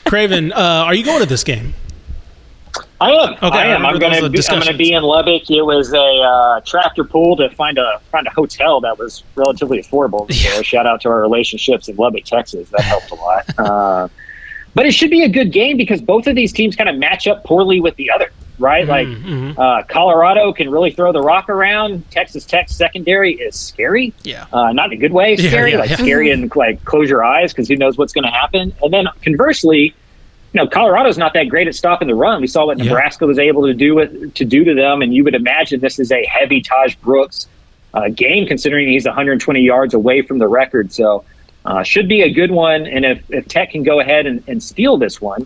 Craven, are you going to this game? I am. Okay, I am. I'm going to be in Lubbock. It was a tractor pull to find a hotel that was relatively affordable. So shout out to our relationships in Lubbock, Texas. That helped a lot. But it should be a good game because both of these teams kind of match up poorly with the other, right? Colorado can really throw the rock around. Texas Tech's secondary is scary. Yeah. Not in a good way scary. Scary and close your eyes because who knows what's going to happen. And then conversely, Colorado's not that great at stopping the run. We saw what Nebraska was able to do to them, and you would imagine this is a heavy Tahj Brooks game, considering he's 120 yards away from the record. So should be a good one. And if Tech can go ahead and steal this one,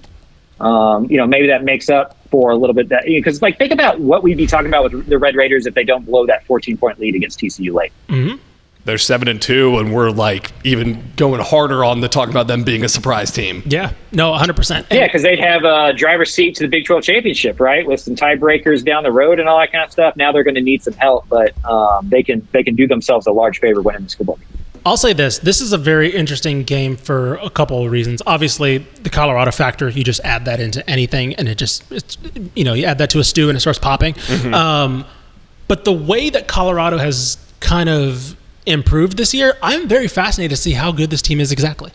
maybe that makes up for a little bit that, because think about what we'd be talking about with the Red Raiders if they don't blow that 14-point lead against TCU late. Mm-hmm. They're 7-2, and we're even going harder on the talking about them being a surprise team. Yeah, no, 100%. Yeah, because they'd have a driver's seat to the Big 12 championship, right, with some tiebreakers down the road and all that kind of stuff. Now they're going to need some help, but they can do themselves a large favor winning this football game. I'll say this is a very interesting game for a couple of reasons. Obviously, the Colorado factor, you just add that into anything, and you add that to a stew and it starts popping. Mm-hmm. But the way that Colorado has kind of improved this year, I'm very fascinated to see how good this team is exactly.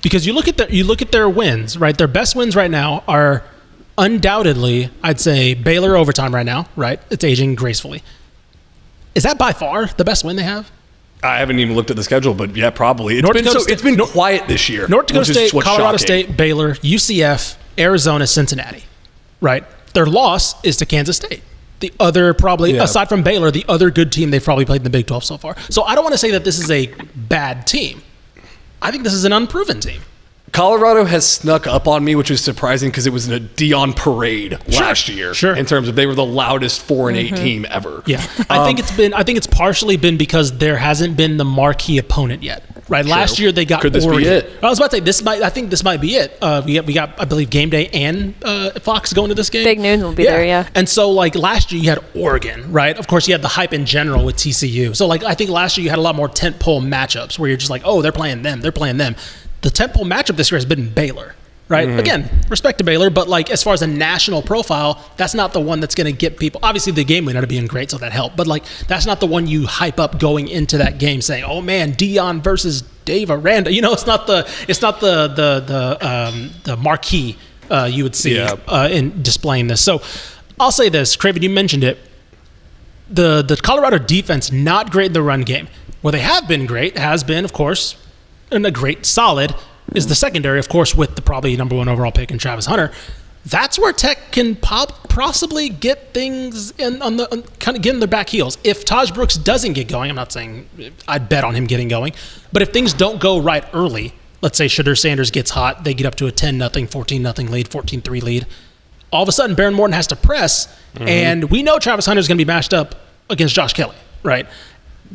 Because you look at their wins, right? Their best wins right now are undoubtedly, I'd say, Baylor overtime right now, right? It's aging gracefully. Is that by far the best win they have? I haven't even looked at the schedule, but yeah, probably. It's been quiet this year. North Dakota State, Colorado State, Baylor, UCF, Arizona, Cincinnati, right? Their loss is to Kansas State. The other aside from Baylor, the other good team they've probably played in the Big 12 so far. So I don't want to say that this is a bad team. I think this is an unproven team. Colorado has snuck up on me, which is surprising because it was in a Dion parade last year. Sure. In terms of they were the loudest 4-8 team ever. Yeah. I think it's partially been because there hasn't been the marquee opponent yet. Right. True. Last year they got Oregon. Could this be it? I was about to say I think this might be it. We got I believe Game Day and Fox going to this game. Big Noon will be there, yeah. And so last year you had Oregon, right? Of course you had the hype in general with TCU. So I think last year you had a lot more tentpole matchups where you're just they're playing them. The tentpole matchup this year has been Baylor, right? Mm-hmm. Again, respect to Baylor, but as far as a national profile, that's not the one that's going to get people. Obviously, the game ended up being great, so that helped. But that's not the one you hype up going into that game, saying, "Oh man, Dion versus Dave Aranda." It's not the marquee you would see in displaying this. So I'll say this, Craven, you mentioned it. The Colorado defense not great in the run game. Where they have been great has been, of course, and a great solid is the secondary, of course, with the probably number one overall pick in Travis Hunter. That's where Tech can possibly get things kind of get in their back heels. If Tahj Brooks doesn't get going, I'm not saying I'd bet on him getting going, but if things don't go right early, let's say Shedeur Sanders gets hot, they get up to a 10-0, 14-0 lead, 14-3 lead, all of a sudden Baron Morton has to press, and we know Travis Hunter is going to be matched up against Josh Kelly, right?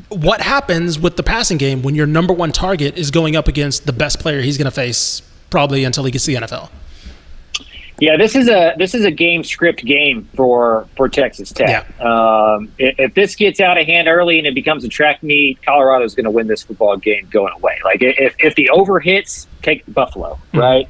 What happens with the passing game when your number one target is going up against the best player he's going to face probably until he gets to the NFL? Yeah, this is a game script game for Texas Tech. Yeah. If this gets out of hand early and it becomes a track meet, Colorado's going to win this football game going away. If the over hits, take Buffalo, right?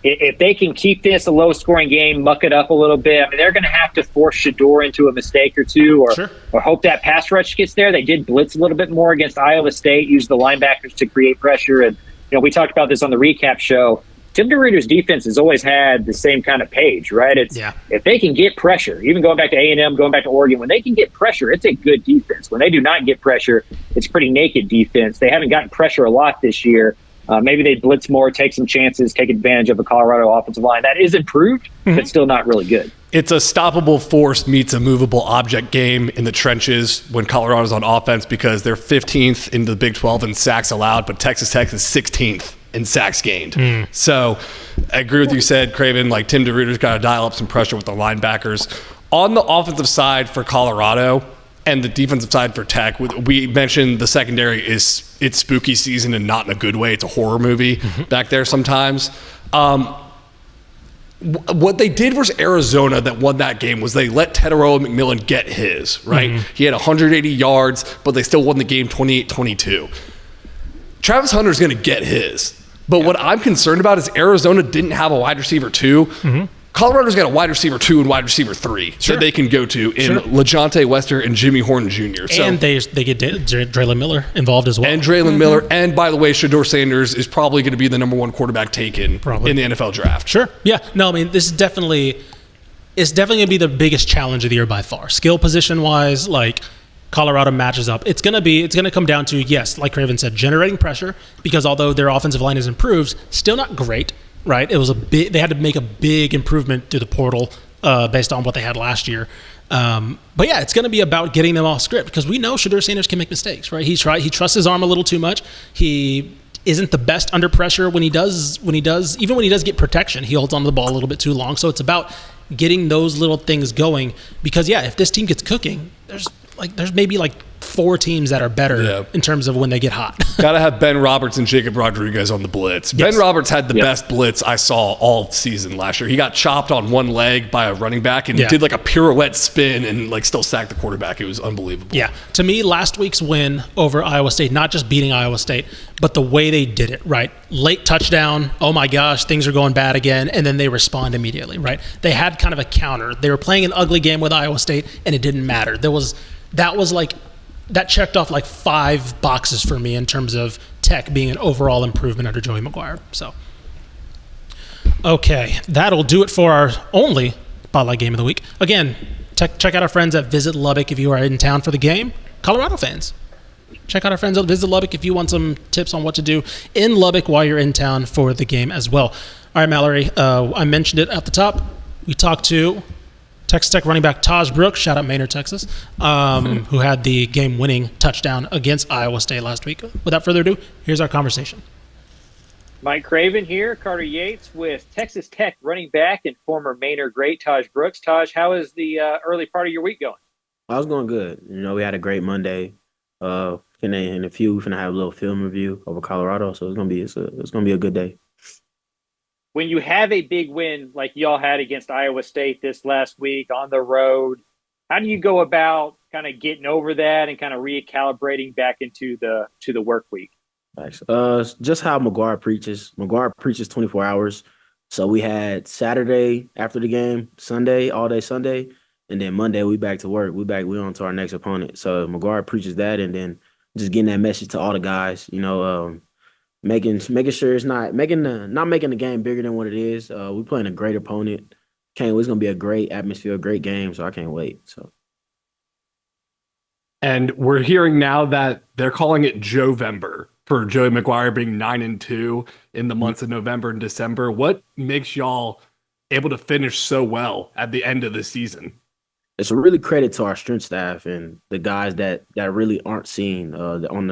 If they can keep this a low-scoring game, muck it up a little bit, they're going to have to force Shedeur into a mistake or two or hope that pass rush gets there. They did blitz a little bit more against Iowa State, use the linebackers to create pressure. And we talked about this on the recap show. Tim DeRuyter's defense has always had the same kind of page, right? If they can get pressure, even going back to A&M, going back to Oregon, when they can get pressure, it's a good defense. When they do not get pressure, it's pretty naked defense. They haven't gotten pressure a lot this year. Maybe they blitz more, take some chances, take advantage of a Colorado offensive line that is improved, but still not really good. It's a stoppable force meets a movable object game in the trenches when Colorado's on offense, because they're 15th in the Big 12 in sacks allowed, but Texas Tech is 16th in sacks gained. So I agree with you said, Craven, like Tim DeRuyter's got to dial up some pressure with the linebackers. On the offensive side for Colorado and the defensive side for Tech, we mentioned the secondary it's spooky season, and not in a good way. It's a horror movie back there sometimes. What they did versus Arizona that won that game was they let Teteroa McMillan get his, right? He had 180 yards, but they still won the game 28-22. Travis Hunter's going to get his. But what I'm concerned about is Arizona didn't have a wide receiver 2. Colorado's got a wide receiver 2 and wide receiver 3 that they can go to in LeJontay Wester and Jimmy Horn Jr. So, and they get Draylon Miller involved as well. And Draylon Miller. And by the way, Shedeur Sanders is probably going to be the number 1 quarterback taken in the NFL draft. Sure. Yeah. No, I mean, this is definitely going to be the biggest challenge of the year by far. Skill position wise, like Colorado matches up. It's going to come down to, yes, like Craven said, generating pressure, because although their offensive line has improved, still not great. Right, it was they had to make a big improvement through the portal based on what they had last year. But yeah, it's going to be about getting them off script, because we know Shedeur Sanders can make mistakes. Right, he trusts his arm a little too much. He isn't the best under pressure when he does get protection. He holds onto the ball a little bit too long. So it's about getting those little things going, because yeah, if this team gets cooking, there's maybe like 4 teams that are better in terms of when they get hot. Got to have Ben Roberts and Jacob Rodriguez on the blitz. Yes. Ben Roberts had the best blitz I saw all season last year. He got chopped on one leg by a running back and did like a pirouette spin and like still sacked the quarterback. It was unbelievable. Yeah. To me, last week's win over Iowa State, not just beating Iowa State, but the way they did it, right? Late touchdown, oh my gosh, things are going bad again, and then they respond immediately, right? They had kind of a counter. They were playing an ugly game with Iowa State, and it didn't matter. That checked off like 5 boxes for me in terms of Tech being an overall improvement under Joey McGuire. So, okay, that'll do it for our only Spotlight Game of the Week. Again, check out our friends at Visit Lubbock if you are in town for the game. Colorado fans, check out our friends at Visit Lubbock if you want some tips on what to do in Lubbock while you're in town for the game as well. All right, Mallory, I mentioned it at the top. We talked to Texas Tech running back Tahj Brooks, shout out Maynard, Texas, who had the game-winning touchdown against Iowa State last week. Without further ado, here's our conversation. Mike Craven here, Carter Yates with Texas Tech running back and former Maynard great Tahj Brooks. Tahj, how is the early part of your week going? I was going good. We had a great Monday. In a few, we're gonna have a little film review over Colorado, so it's gonna be a good day. When you have a big win like y'all had against Iowa State this last week on the road, how do you go about kind of getting over that and kind of recalibrating back into the work week? Just how McGuire preaches. McGuire preaches 24 hours. So we had Saturday after the game, Sunday, all day Sunday, and then Monday we back to work. We on to our next opponent. So McGuire preaches that, and then just getting that message to all the guys, making sure it's not making the game bigger than what it is. We're playing a great opponent. It's gonna be a great atmosphere, a great game. So I can't wait. So, and we're hearing now that they're calling it Jovember for Joey McGuire being 9-2 in the months of November and December. What makes y'all able to finish so well at the end of the season? It's a really credit to our strength staff and the guys that really aren't seen on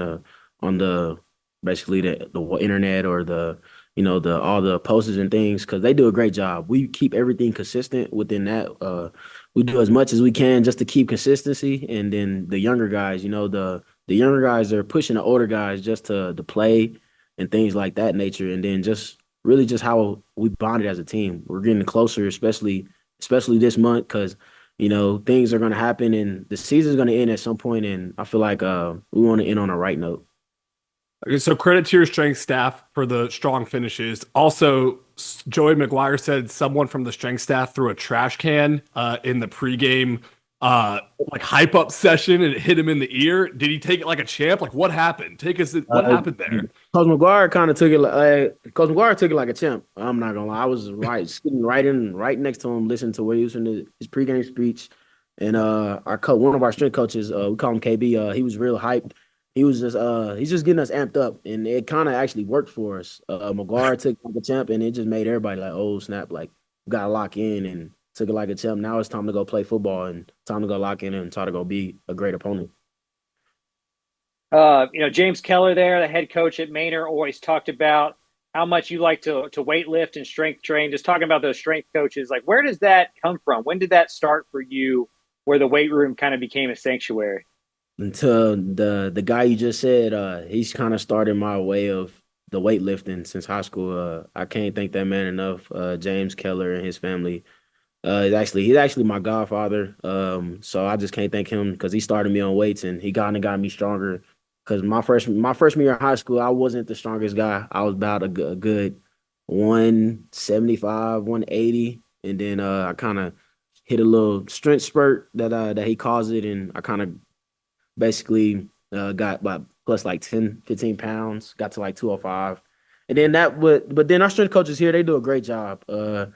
the basically the internet or the all the posters and things, because they do a great job. We keep everything consistent within that. We do as much as we can just to keep consistency, and then the younger guys, the younger guys are pushing the older guys just to play and things like that nature, and then just really just how we bonded as a team. We're getting closer, especially this month, because things are going to happen and the season's going to end at some point, and I feel like we want to end on a right note. Okay, so credit to your strength staff for the strong finishes. Also, Joey McGuire said someone from the strength staff threw a trash can in the pregame hype up session and it hit him in the ear. Did he take it like a champ? Like, what happened? What happened there? Coach McGuire kind of took it like a champ. I'm not gonna lie. I was sitting right next to him, listening to what he was in his pregame speech. And one of our strength coaches, we call him KB. He was real hyped. he's just getting us amped up, and it kind of actually worked for us. McGuire took like a champ, and it just made everybody like, oh snap, like got to lock in and took it like a champ. Now it's time to go play football and time to go lock in and try to go be a great opponent. James Keller there, the head coach at Manor, always talked about how much you like to weight lift and strength train. Just talking about those strength coaches, like where does that come from? When did that start for you where the weight room kind of became a sanctuary? Until the guy you just said, he's kind of started my way of the weightlifting since high school. I can't thank that man enough. James Keller and his family. He's actually my godfather. So I just can't thank him because he started me on weights and he got me stronger. Because my freshman year in high school, I wasn't the strongest guy. I was about a good 175, 180, and then I kind of hit a little strength spurt that he calls it, and I kind of basically got about plus like 10, 15 pounds, got to like 205. And then but then our strength coaches here, they do a great job. They're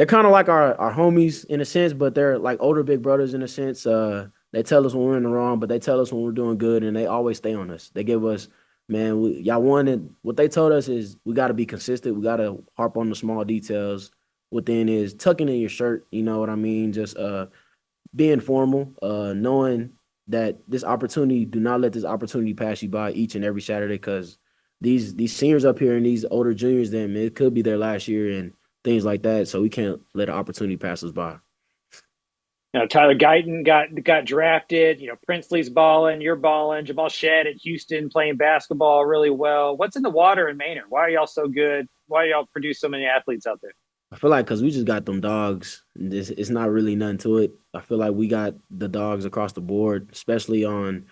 kind of like our homies in a sense, but they're like older big brothers in a sense. They tell us when we're in the wrong, but they tell us when we're doing good, and they always stay on us. They give us, man, y'all won it. What they told us is we got to be consistent. We got to harp on the small details. Within is tucking in your shirt, you know what I mean? Just being formal, knowing that this opportunity, do not let this opportunity pass you by each and every Saturday, because these seniors up here and these older juniors, them, it could be their last year and things like that. So we can't let an opportunity pass us by. Tyler Guyton got drafted. Princely's balling, you're balling. Jamal Shedd at Houston playing basketball really well. What's in the water in Manor? Why are y'all so good? Why do y'all produce so many athletes out there? I feel like because we just got them dogs. It's not really nothing to it. I feel like we got the dogs across the board, especially from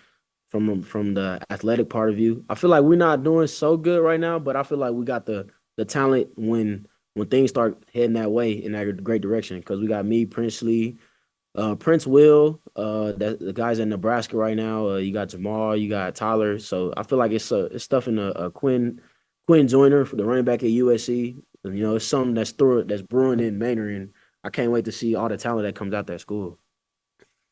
the athletic part of view. I feel like we're not doing so good right now, but I feel like we got the talent when things start heading that way in that great direction. Because we got me, Princely, Prince Will, that the guys in Nebraska right now. You got Jamal, you got Tyler. So I feel like it's stuff in Quinn Joyner for the running back at USC. It's something that's brewing in Manor, and I can't wait to see all the talent that comes out that school.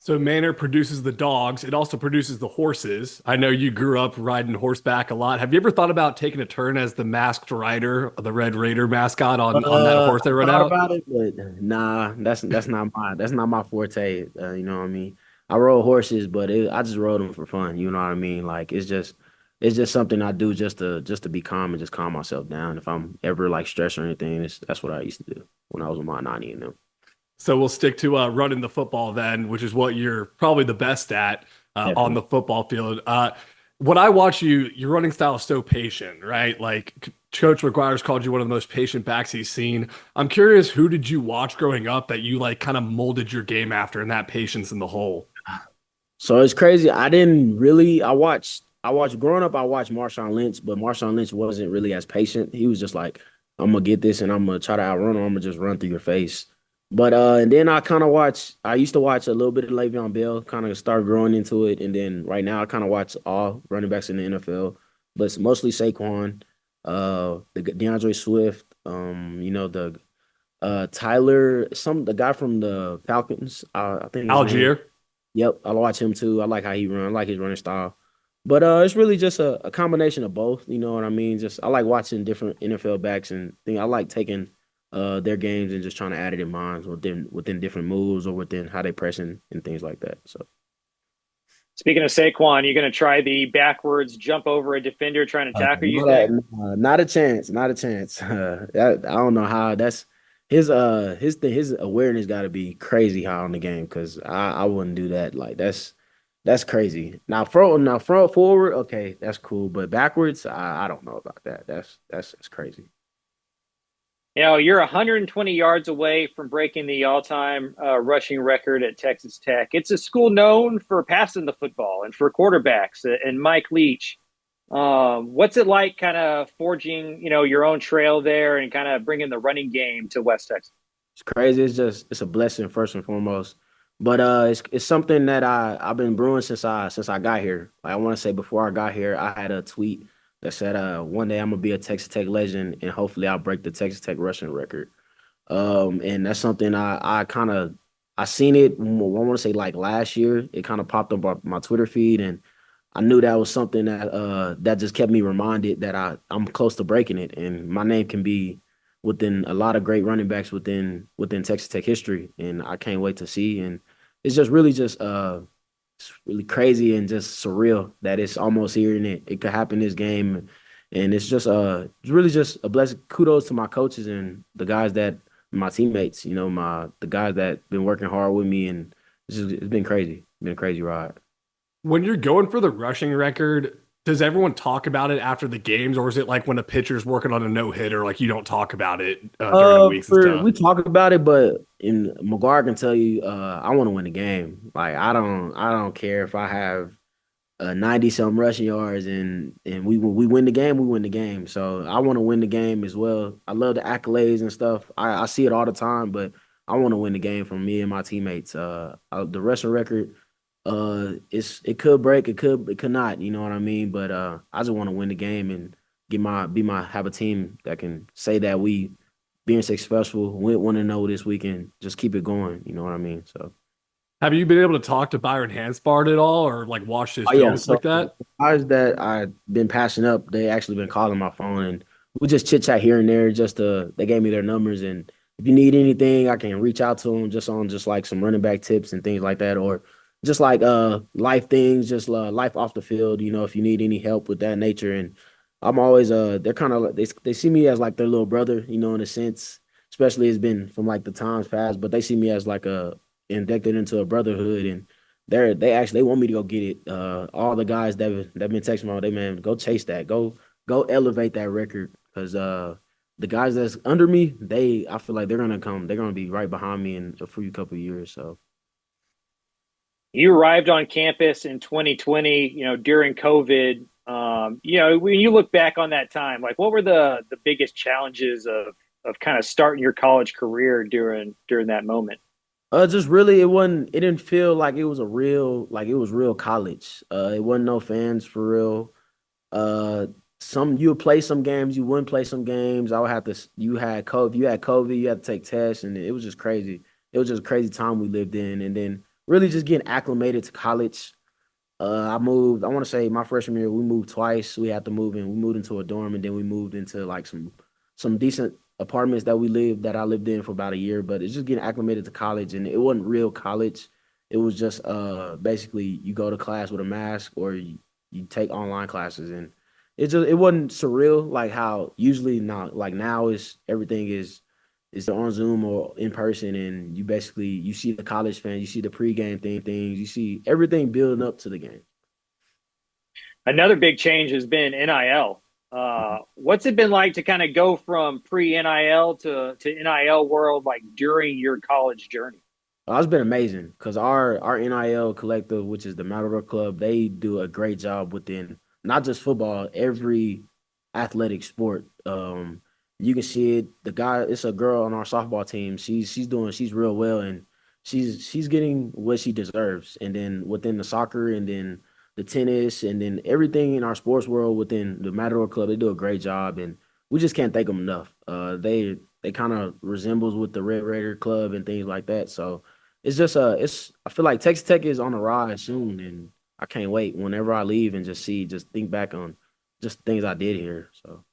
So Manor produces the dogs. It also produces the horses. I know you grew up riding horseback a lot. Have you ever thought about taking a turn as the masked rider, the Red Raider mascot on that horse that rode I thought out? about it, but nah, that's not my forte. You know what I mean? I rode horses, but I just rode them for fun. You know what I mean? Like it's just something I do just to be calm and just calm myself down. If I'm ever like stressed or anything, that's what I used to do when I was with my 90 and them. So we'll stick to running the football then, which is what you're probably the best at on the football field. When I watch you, your running style is so patient, right? Like Coach McGuire's called you one of the most patient backs he's seen. I'm curious, who did you watch growing up that you like kind of molded your game after and that patience in the hole? So it's crazy. I watched growing up, I watched Marshawn Lynch, but Marshawn Lynch wasn't really as patient. He was just like, I'm gonna get this and I'm gonna try to outrun him, I'm gonna just run through your face. But and then I used to watch a little bit of Le'Veon Bell, kind of start growing into it. And then right now I kind of watch all running backs in the NFL, but it's mostly Saquon, the DeAndre Swift, the the guy from the Falcons. I think Algier. Yep, I watch him too. I like how he run. I like his running style. But it's really just a combination of both. You know what I mean? Just I like watching different NFL backs and I like taking their games and just trying to add it in mine within different moves or within how they pressing and things like that. So Speaking of Saquon, you're going to try the backwards jump over a defender trying to tackle you think? not a chance, not a chance. I don't know how that's his awareness got to be crazy high on the game because I wouldn't do that. Like that's crazy. Now front forward, okay, that's cool, but backwards, I don't know about that. That's crazy. You're 120 yards away from breaking the all-time rushing record at Texas Tech. It's a school known for passing the football and for quarterbacks and Mike Leach. What's it like kind of forging, your own trail there and kind of bringing the running game to West Texas? It's crazy. It's a blessing first and foremost. But it's something that I've been brewing since I got here. Like, I want to say before I got here, I had a tweet that said one day I'm gonna be a Texas Tech legend and hopefully I'll break the Texas Tech rushing record. And that's something I seen it. I want to say like last year, it kind of popped up on my Twitter feed, and I knew that was something that just kept me reminded that I'm close to breaking it, and my name can be within a lot of great running backs within Texas Tech history, and I can't wait to see. And it's just really just it's really crazy and just surreal that it's almost here and it could happen this game, and it's really just a blessing. Kudos to my coaches and the guys that my teammates, the guys that been working hard with me, and it's been crazy. It's been a crazy ride. When you're going for the rushing record, does everyone talk about it after the games, or is it like when a pitcher's working on a no hitter, like you don't talk about it during the weeks and stuff? We talk about it, but in McGuire can tell you, I want to win the game. Like I don't care if I have 90 some rushing yards and we win the game, we win the game. So I want to win the game as well. I love the accolades and stuff. I see it all the time, but I want to win the game from me and my teammates. The rushing record, it could break, it could not. You know what I mean? But I just want to win the game and have a team that can say that we being successful, went 1-0 this week and just keep it going. You know what I mean? So. Have you been able to talk to Byron Hanspard at all, or like watch his films So like that? the guys that I've been passing up, they actually been calling my phone and we just chit chat here and there. They gave me their numbers, and if you need anything, I can reach out to them just like some running back tips and things like that, or just like life things, just life off the field. If you need any help with that nature, and I'm always they're kind of they see me as like their little brother, in a sense. Especially it's been from like the times past, but they see me as like a inducted into a brotherhood, and they want me to go get it. All the guys that been texting me all day, man, go chase that, go elevate that record, because the guys that's under me, I feel like they're gonna be right behind me in a few couple of years. So You arrived on campus in 2020, during COVID. When you look back on that time, like what were the biggest challenges of kind of starting your college career during that moment? just really, it didn't feel like it was it was real college. It wasn't no fans for real. Uh, you would play some games, you wouldn't play some games. You had COVID, you had to take tests, and it was just crazy. It was just a crazy time we lived in, and then really just getting acclimated to college. I moved. I want to say my freshman year, we moved twice. We had to move in. We moved into a dorm, and then we moved into like some decent apartments that I lived in for about a year. But it's just getting acclimated to college, and it wasn't real college. It was just basically you go to class with a mask, or you take online classes, and it wasn't surreal like how usually now is everything is on Zoom or in person, and you see the college fans, you see the pregame things, you see everything building up to the game. Another big change has been NIL. What's it been like to kind of go from pre-NIL to NIL world, like during your college journey? It's been amazing because our NIL collective, which is the Matador Club, they do a great job within not just football, every athletic sport. You can see it. It's a girl on our softball team. She's real well, and she's getting what she deserves. And then within the soccer, and then the tennis, and then everything in our sports world within the Matador Club, they do a great job, and we just can't thank them enough. They kind of resembles with the Red Raider Club and things like that. So it's just I feel like Texas Tech is on the rise soon, and I can't wait whenever I leave and just think back on just things I did here. So.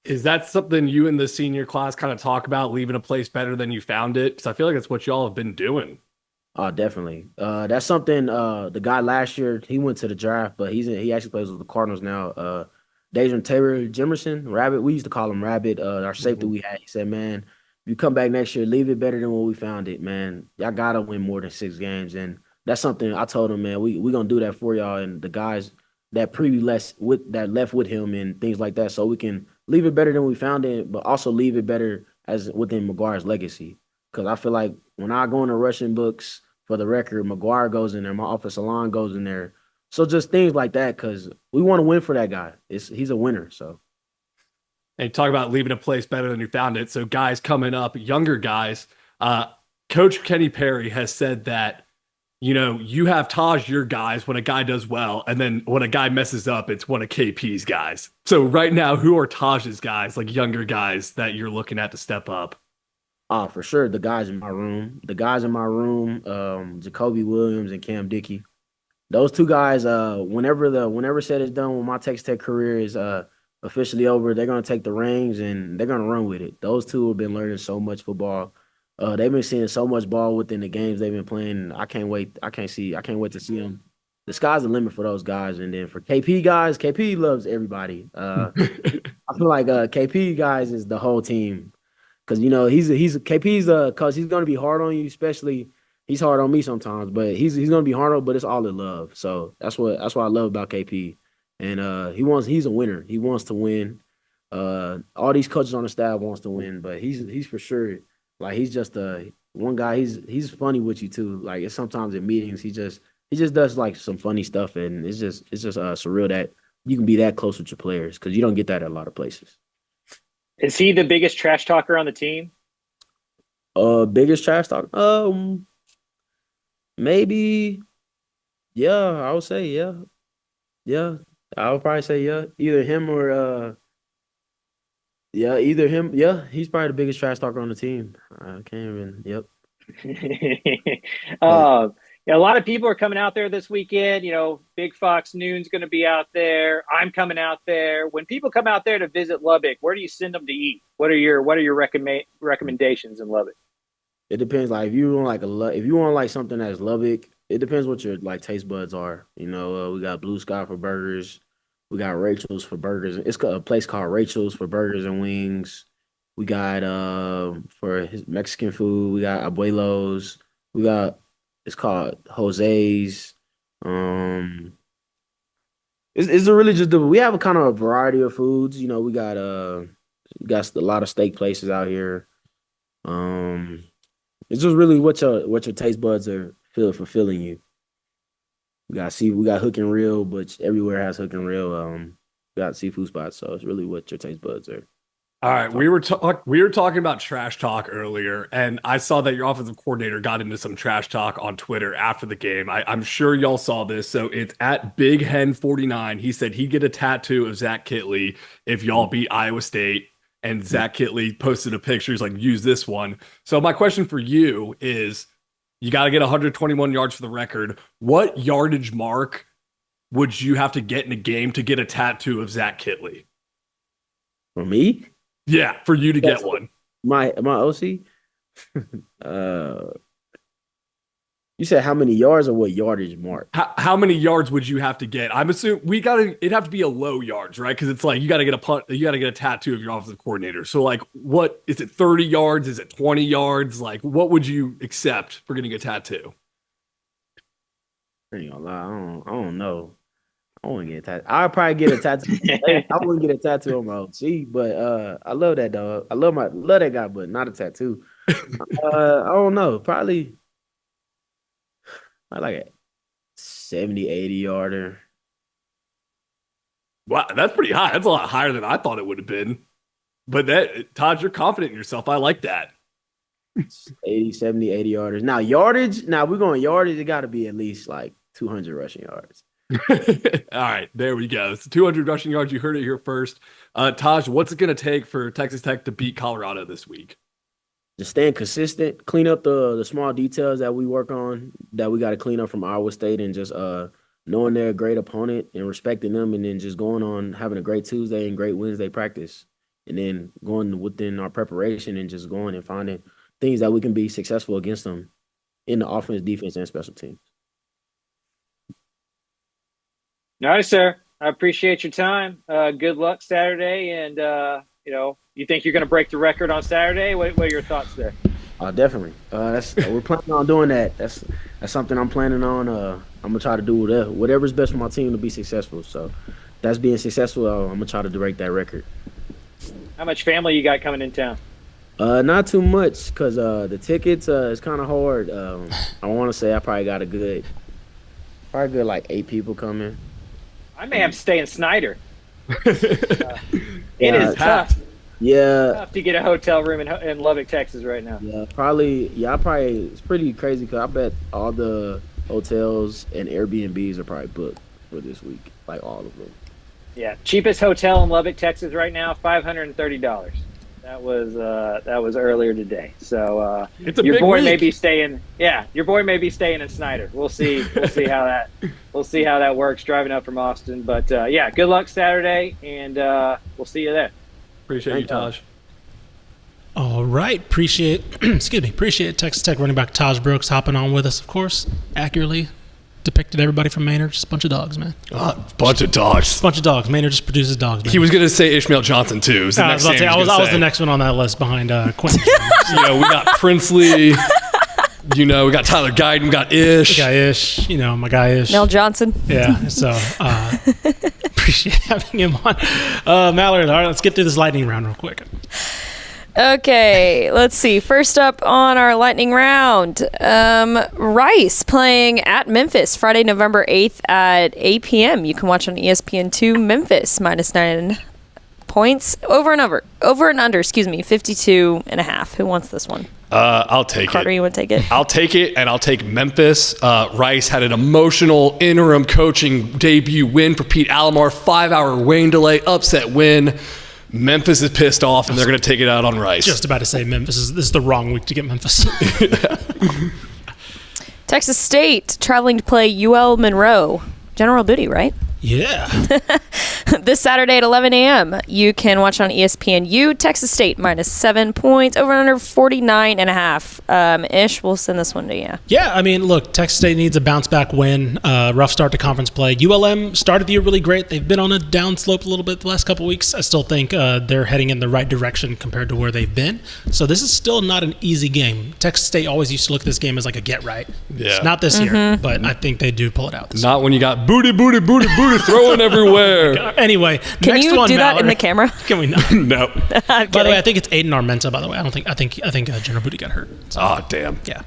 Is that something you and the senior class kind of talk about, leaving a place better than you found it? Because I feel like that's what y'all have been doing. Oh, definitely. That's something. The guy last year, he went to the draft, but he actually plays with the Cardinals now. Dejan Taylor Jimerson, Rabbit. We used to call him Rabbit. Our safety we had. He said, "Man, if you come back next year, leave it better than when we found it, man. Y'all gotta win more than 6 games." And that's something I told him, man. We gonna do that for y'all, and the guys that left with him and things like that, so we can leave it better than we found it, but also leave it better as within McGuire's legacy. Because I feel like when I go into rushing books, for the record, McGuire goes in there, my offensive line goes in there. So just things like that, because we want to win for that guy. He's a winner. So. And talk about leaving a place better than you found it. So guys coming up, younger guys, Coach Kenny Perry has said that, you have Tahj your guys when a guy does well, and then when a guy messes up, it's one of KP's guys. So right now, who are Tahj's guys, like younger guys that you're looking at to step up? For sure, the guys in my room. Jacoby Williams and Cam Dickey. those two guys, whenever said is done, when my Texas Tech career is officially over, they're gonna take the reins and they're gonna run with it. Those two have been learning so much football. They've been seeing so much ball within the games they've been playing. I can't wait. I can't wait to see them. The sky's the limit for those guys. And then for KP guys, KP loves everybody. I feel like KP guys is the whole team because he's KP's because he's gonna be hard on you, especially. He's hard on me sometimes, but he's gonna be hard on, but it's all in love. So that's what I love about KP. And he's a winner. He wants to win. All these coaches on the staff wants to win, but he's for sure like he's just one guy. He's funny with you too. Like it's sometimes in meetings he just does like some funny stuff, and it's just surreal that you can be that close with your players because you don't get that at a lot of places. Is he the biggest trash talker on the team? Biggest trash talk? Maybe. Yeah, I would say yeah. Yeah, I would probably say yeah. Either him or either him. Yeah, he's probably the biggest trash talker on the team. I can't even. Yep. Yeah, a lot of people are coming out there this weekend. Big Fox Noon's going to be out there. I'm coming out there. When people come out there to visit Lubbock, where do you send them to eat? What are your recommendations in Lubbock? It depends. Like if you want like something that's Lubbock, it depends what your like taste buds are. We got Blue Sky for burgers. We got Rachel's for burgers. It's a place called Rachel's for burgers and wings. We got for his Mexican food. We got Abuelos. We got it's called Jose's. It's really just we have a kind of a variety of foods. We got a lot of steak places out here. It's just really what your taste buds are fulfilling you. We got Hook and Reel, but everywhere has Hook and Reel. We got seafood spots, so it's really what your taste buds are. All right, we were talking about trash talk earlier, and I saw that your offensive coordinator got into some trash talk on Twitter after the game. I'm sure y'all saw this. So it's at Big Hen 49. He said he'd get a tattoo of Zach Kitley if y'all beat Iowa State. And Zach Kitley posted a picture. He's like, use this one. So my question for you is, you got to get 121 yards for the record. What yardage mark would you have to get in a game to get a tattoo of Zach Kitley? For me? Yeah, for you to get one. My OC? You said how many yards or what yardage mark? How many yards would you have to get? I'm assuming it'd have to be a low yards, right? Because it's like you got to get a tattoo of your offensive coordinator. So like, what is it? 30 yards? Is it 20 yards? Like, what would you accept for getting a tattoo? I ain't gonna lie, I don't know. I want to get a tattoo. I'd probably get a tattoo. I wouldn't get a tattoo on my OC, but I love that dog. I love that guy, but not a tattoo. I don't know. Probably like a 70, 80 yarder. Wow, that's pretty high. That's a lot higher than I thought it would have been. But Tahj, you're confident in yourself. I like that. 80, 70, 80 yarders. Now, yardage. Now, we're going yardage. It got to be at least like 200 rushing yards. All right, there we go. It's 200 rushing yards. You heard it here first. Tahj, what's it going to take for Texas Tech to beat Colorado this week? Just staying consistent, clean up the small details that we work on, that we got to clean up from Iowa State, and just knowing they're a great opponent and respecting them, and then just going on having a great Tuesday and great Wednesday practice, and then going within our preparation and just going and finding things that we can be successful against them in the offense, defense, and special teams. All right, sir. I appreciate your time. Good luck Saturday, and you think you're going to break the record on Saturday? What are your thoughts there? Definitely. We're planning on doing that. That's something I'm planning on. I'm gonna try to do whatever's best for my team to be successful. So that's being successful. I'm gonna try to break that record. How much family you got coming in town? Not too much, because the tickets is kind of hard. I want to say I probably got probably good like 8 people coming. I may have to stay in Snyder. It is tough. Yeah. Tough to get a hotel room in Lubbock, Texas right now. Yeah, probably. Yeah, it's pretty crazy because I bet all the hotels and Airbnbs are probably booked for this week, like all of them. Yeah, cheapest hotel in Lubbock, Texas right now, $530. That was earlier today. So It's a your big boy week. may be staying. Yeah, your boy may be staying in Snyder. We'll see. We'll see how that works driving up from Austin. But yeah, good luck Saturday, and we'll see you there. Appreciate you, Tahj. All right. Appreciate Texas Tech running back Tahj Brooks hopping on with us, of course. Accurately depicted everybody from Maynard. Just a bunch of dogs, man. Bunch of dogs. Bunch of dogs. Maynard just produces dogs, man. He was going to say Ishmael Johnson, too. I was the next one on that list behind Quentin. We got Princely. We got Tyler Guyton. We got Ish. My guy Ish. My guy Ish. Mel Johnson. Yeah. So appreciate having him on. Mallard, all right, let's get through this lightning round real quick. Okay, let's see. First up on our lightning round, Rice playing at Memphis Friday, November 8th at 8 p.m. You can watch on ESPN2. Memphis -9 points. Over and under, 52.5. Who wants this one? I'll take Carter, it. you want to take it? I'll take it, and I'll take Memphis. Rice had an emotional interim coaching debut win for Pete Alomar. 5-hour rain delay, upset win. Memphis is pissed off, and they're going to take it out on Rice. Just about to say Memphis. This is the wrong week to get Memphis. Texas State traveling to play UL Monroe. General duty, right? Yeah. This Saturday at 11 a.m. You can watch on ESPNU. Texas State -7 points. Over and under 49.5. Ish, we'll send this one to you. Yeah, I mean, look, Texas State needs a bounce-back win. Rough start to conference play. ULM started the year really great. They've been on a downslope a little bit the last couple weeks. I still think they're heading in the right direction compared to where they've been. So this is still not an easy game. Texas State always used to look at this game as like a get-right. Yeah. It's not this year, but I think they do pull it out this Not when you got booty throwing everywhere. year. Anyway, Can next you one, do that in Mallory. the camera? Can we not? No. I'm By the way, kidding. I think it's Aiden Armenta, by the way. I think General Booty got hurt. So, Oh, damn. yeah.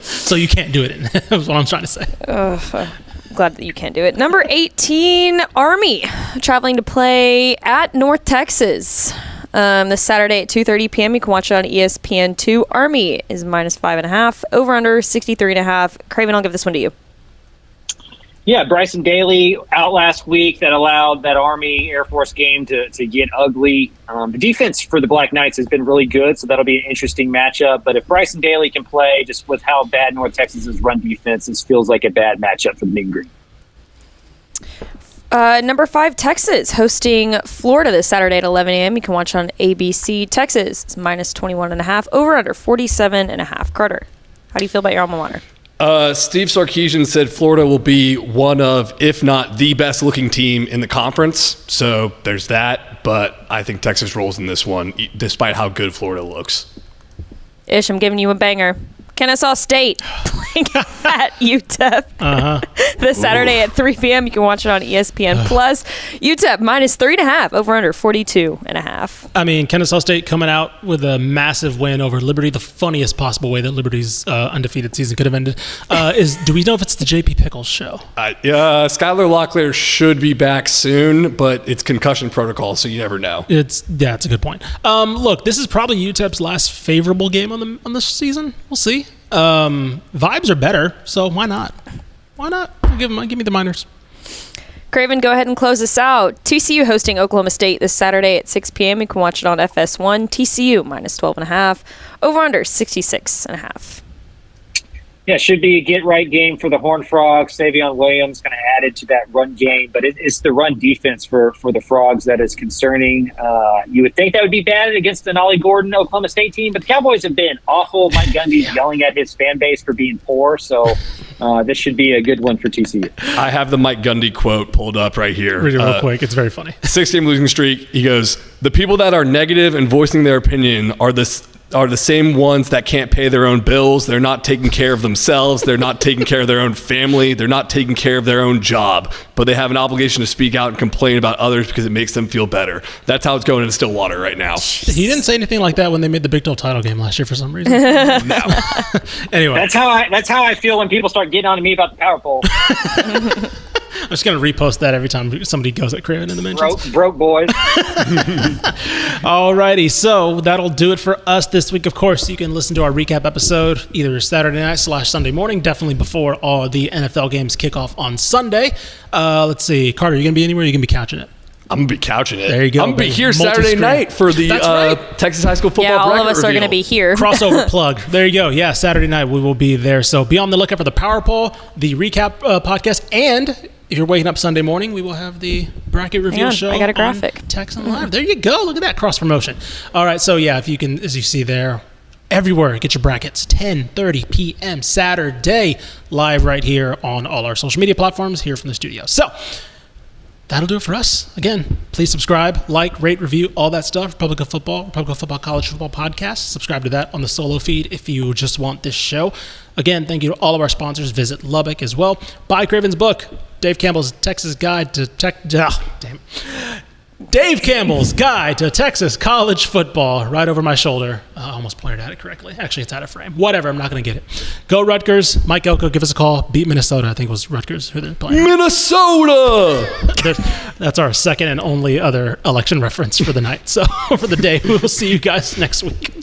So you can't do it. That's what I'm trying to say. Glad that you can't do it. Number 18, Army, traveling to play at North Texas. This Saturday at 2:30 p.m. You can watch it on ESPN2. Army is -5.5. Over under 63.5. Craven, I'll give this one to you. Yeah, Bryson Daly out last week. That allowed that Army Air Force game to get ugly. The defense for the Black Knights has been really good, so that'll be an interesting matchup. But if Bryson Daly can play, just with how bad North Texas's run defense, this feels like a bad matchup for the Mean Green. Number 5, Texas, hosting Florida this Saturday at 11 a.m. You can watch on ABC. Texas is -21.5. Over under 47.5. Carter, how do you feel about your alma mater? Steve Sarkisian said Florida will be one of, if not the best looking team in the conference. So there's that. But I think Texas rolls in this one, despite how good Florida looks. Ish, I'm giving you a banger. Kennesaw State playing at UTEP this Saturday at 3 p.m. You can watch it on ESPN Plus. UTEP -3.5. Over under 42.5. I mean, Kennesaw State coming out with a massive win over Liberty, the funniest possible way that Liberty's undefeated season could have ended. Do we know if it's the JP Pickles show? Skylar Locklear should be back soon, but it's concussion protocol, so you never know. It's a good point. Look, this is probably UTEP's last favorable game on the season. We'll see. Vibes are better, so why not? Why not? Give me the Miners. Craven, go ahead and close us out. TCU hosting Oklahoma State this Saturday at 6 p.m. You can watch it on FS1. TCU -12.5. Over under 66.5. Yeah, should be a get-right game for the Horned Frogs. Savion Williams kind of added to that run game, but it's the run defense for the Frogs that is concerning. You would think that would be bad against the Ollie Gordon Oklahoma State team, but the Cowboys have been awful. Mike Gundy's yelling at his fan base for being poor, so this should be a good one for TCU. I have the Mike Gundy quote pulled up right here. Read it real quick. It's very funny. 6-game losing streak. He goes, "The people that are negative and voicing their opinion are the same ones that can't pay their own bills. They're not taking care of themselves. They're not taking care of their own family. They're not taking care of their own job. But they have an obligation to speak out and complain about others because it makes them feel better." That's how it's going in Stillwater right now. He didn't say anything like that when they made the Big 12 title game last year for some reason. No. Anyway, That's how I feel when people start getting on to me about the power poll. I'm just going to repost that every time somebody goes at Craven in the mentions. Broke boys. Alrighty, so that'll do it for us this week. Of course, you can listen to our recap episode either Saturday night / Sunday morning, definitely before all the NFL games kick off on Sunday. Let's see, Carter, you going to be anywhere? Or you going to be catching it? I'm going to be couching it. There you go. I'm going to be here Multi-screen. Saturday night for the Texas High School football Yeah, all bracket of us are reveal. going to be here. Crossover plug. There you go. Yeah, Saturday night we will be there. So be on the lookout for the Power Poll, the recap podcast, and if you're waking up Sunday morning, we will have the bracket reveal Hang on, show. I got a graphic. On Texan Live. There you go. Look at that cross promotion. All right. So yeah, if you can, as you see there, everywhere, get your brackets. 10:30 p.m. Saturday, live right here on all our social media platforms here from the studio. So that'll do it for us. Again, please subscribe, like, rate, review, all that stuff. Republic of Football, College Football Podcast. Subscribe to that on the solo feed if you just want this show. Again, thank you to all of our sponsors. Visit Lubbock as well. Buy Craven's book, Dave Campbell's Texas Guide to Dave Campbell's Guide to Texas College Football, right over my shoulder. I almost pointed at it correctly. Actually, it's out of frame. Whatever, I'm not going to get it. Go Rutgers. Mike Elko, give us a call. Beat Minnesota. I think it was Rutgers who they're playing. Minnesota! That's our second and only other election reference for the night. So for the day, we will see you guys next week.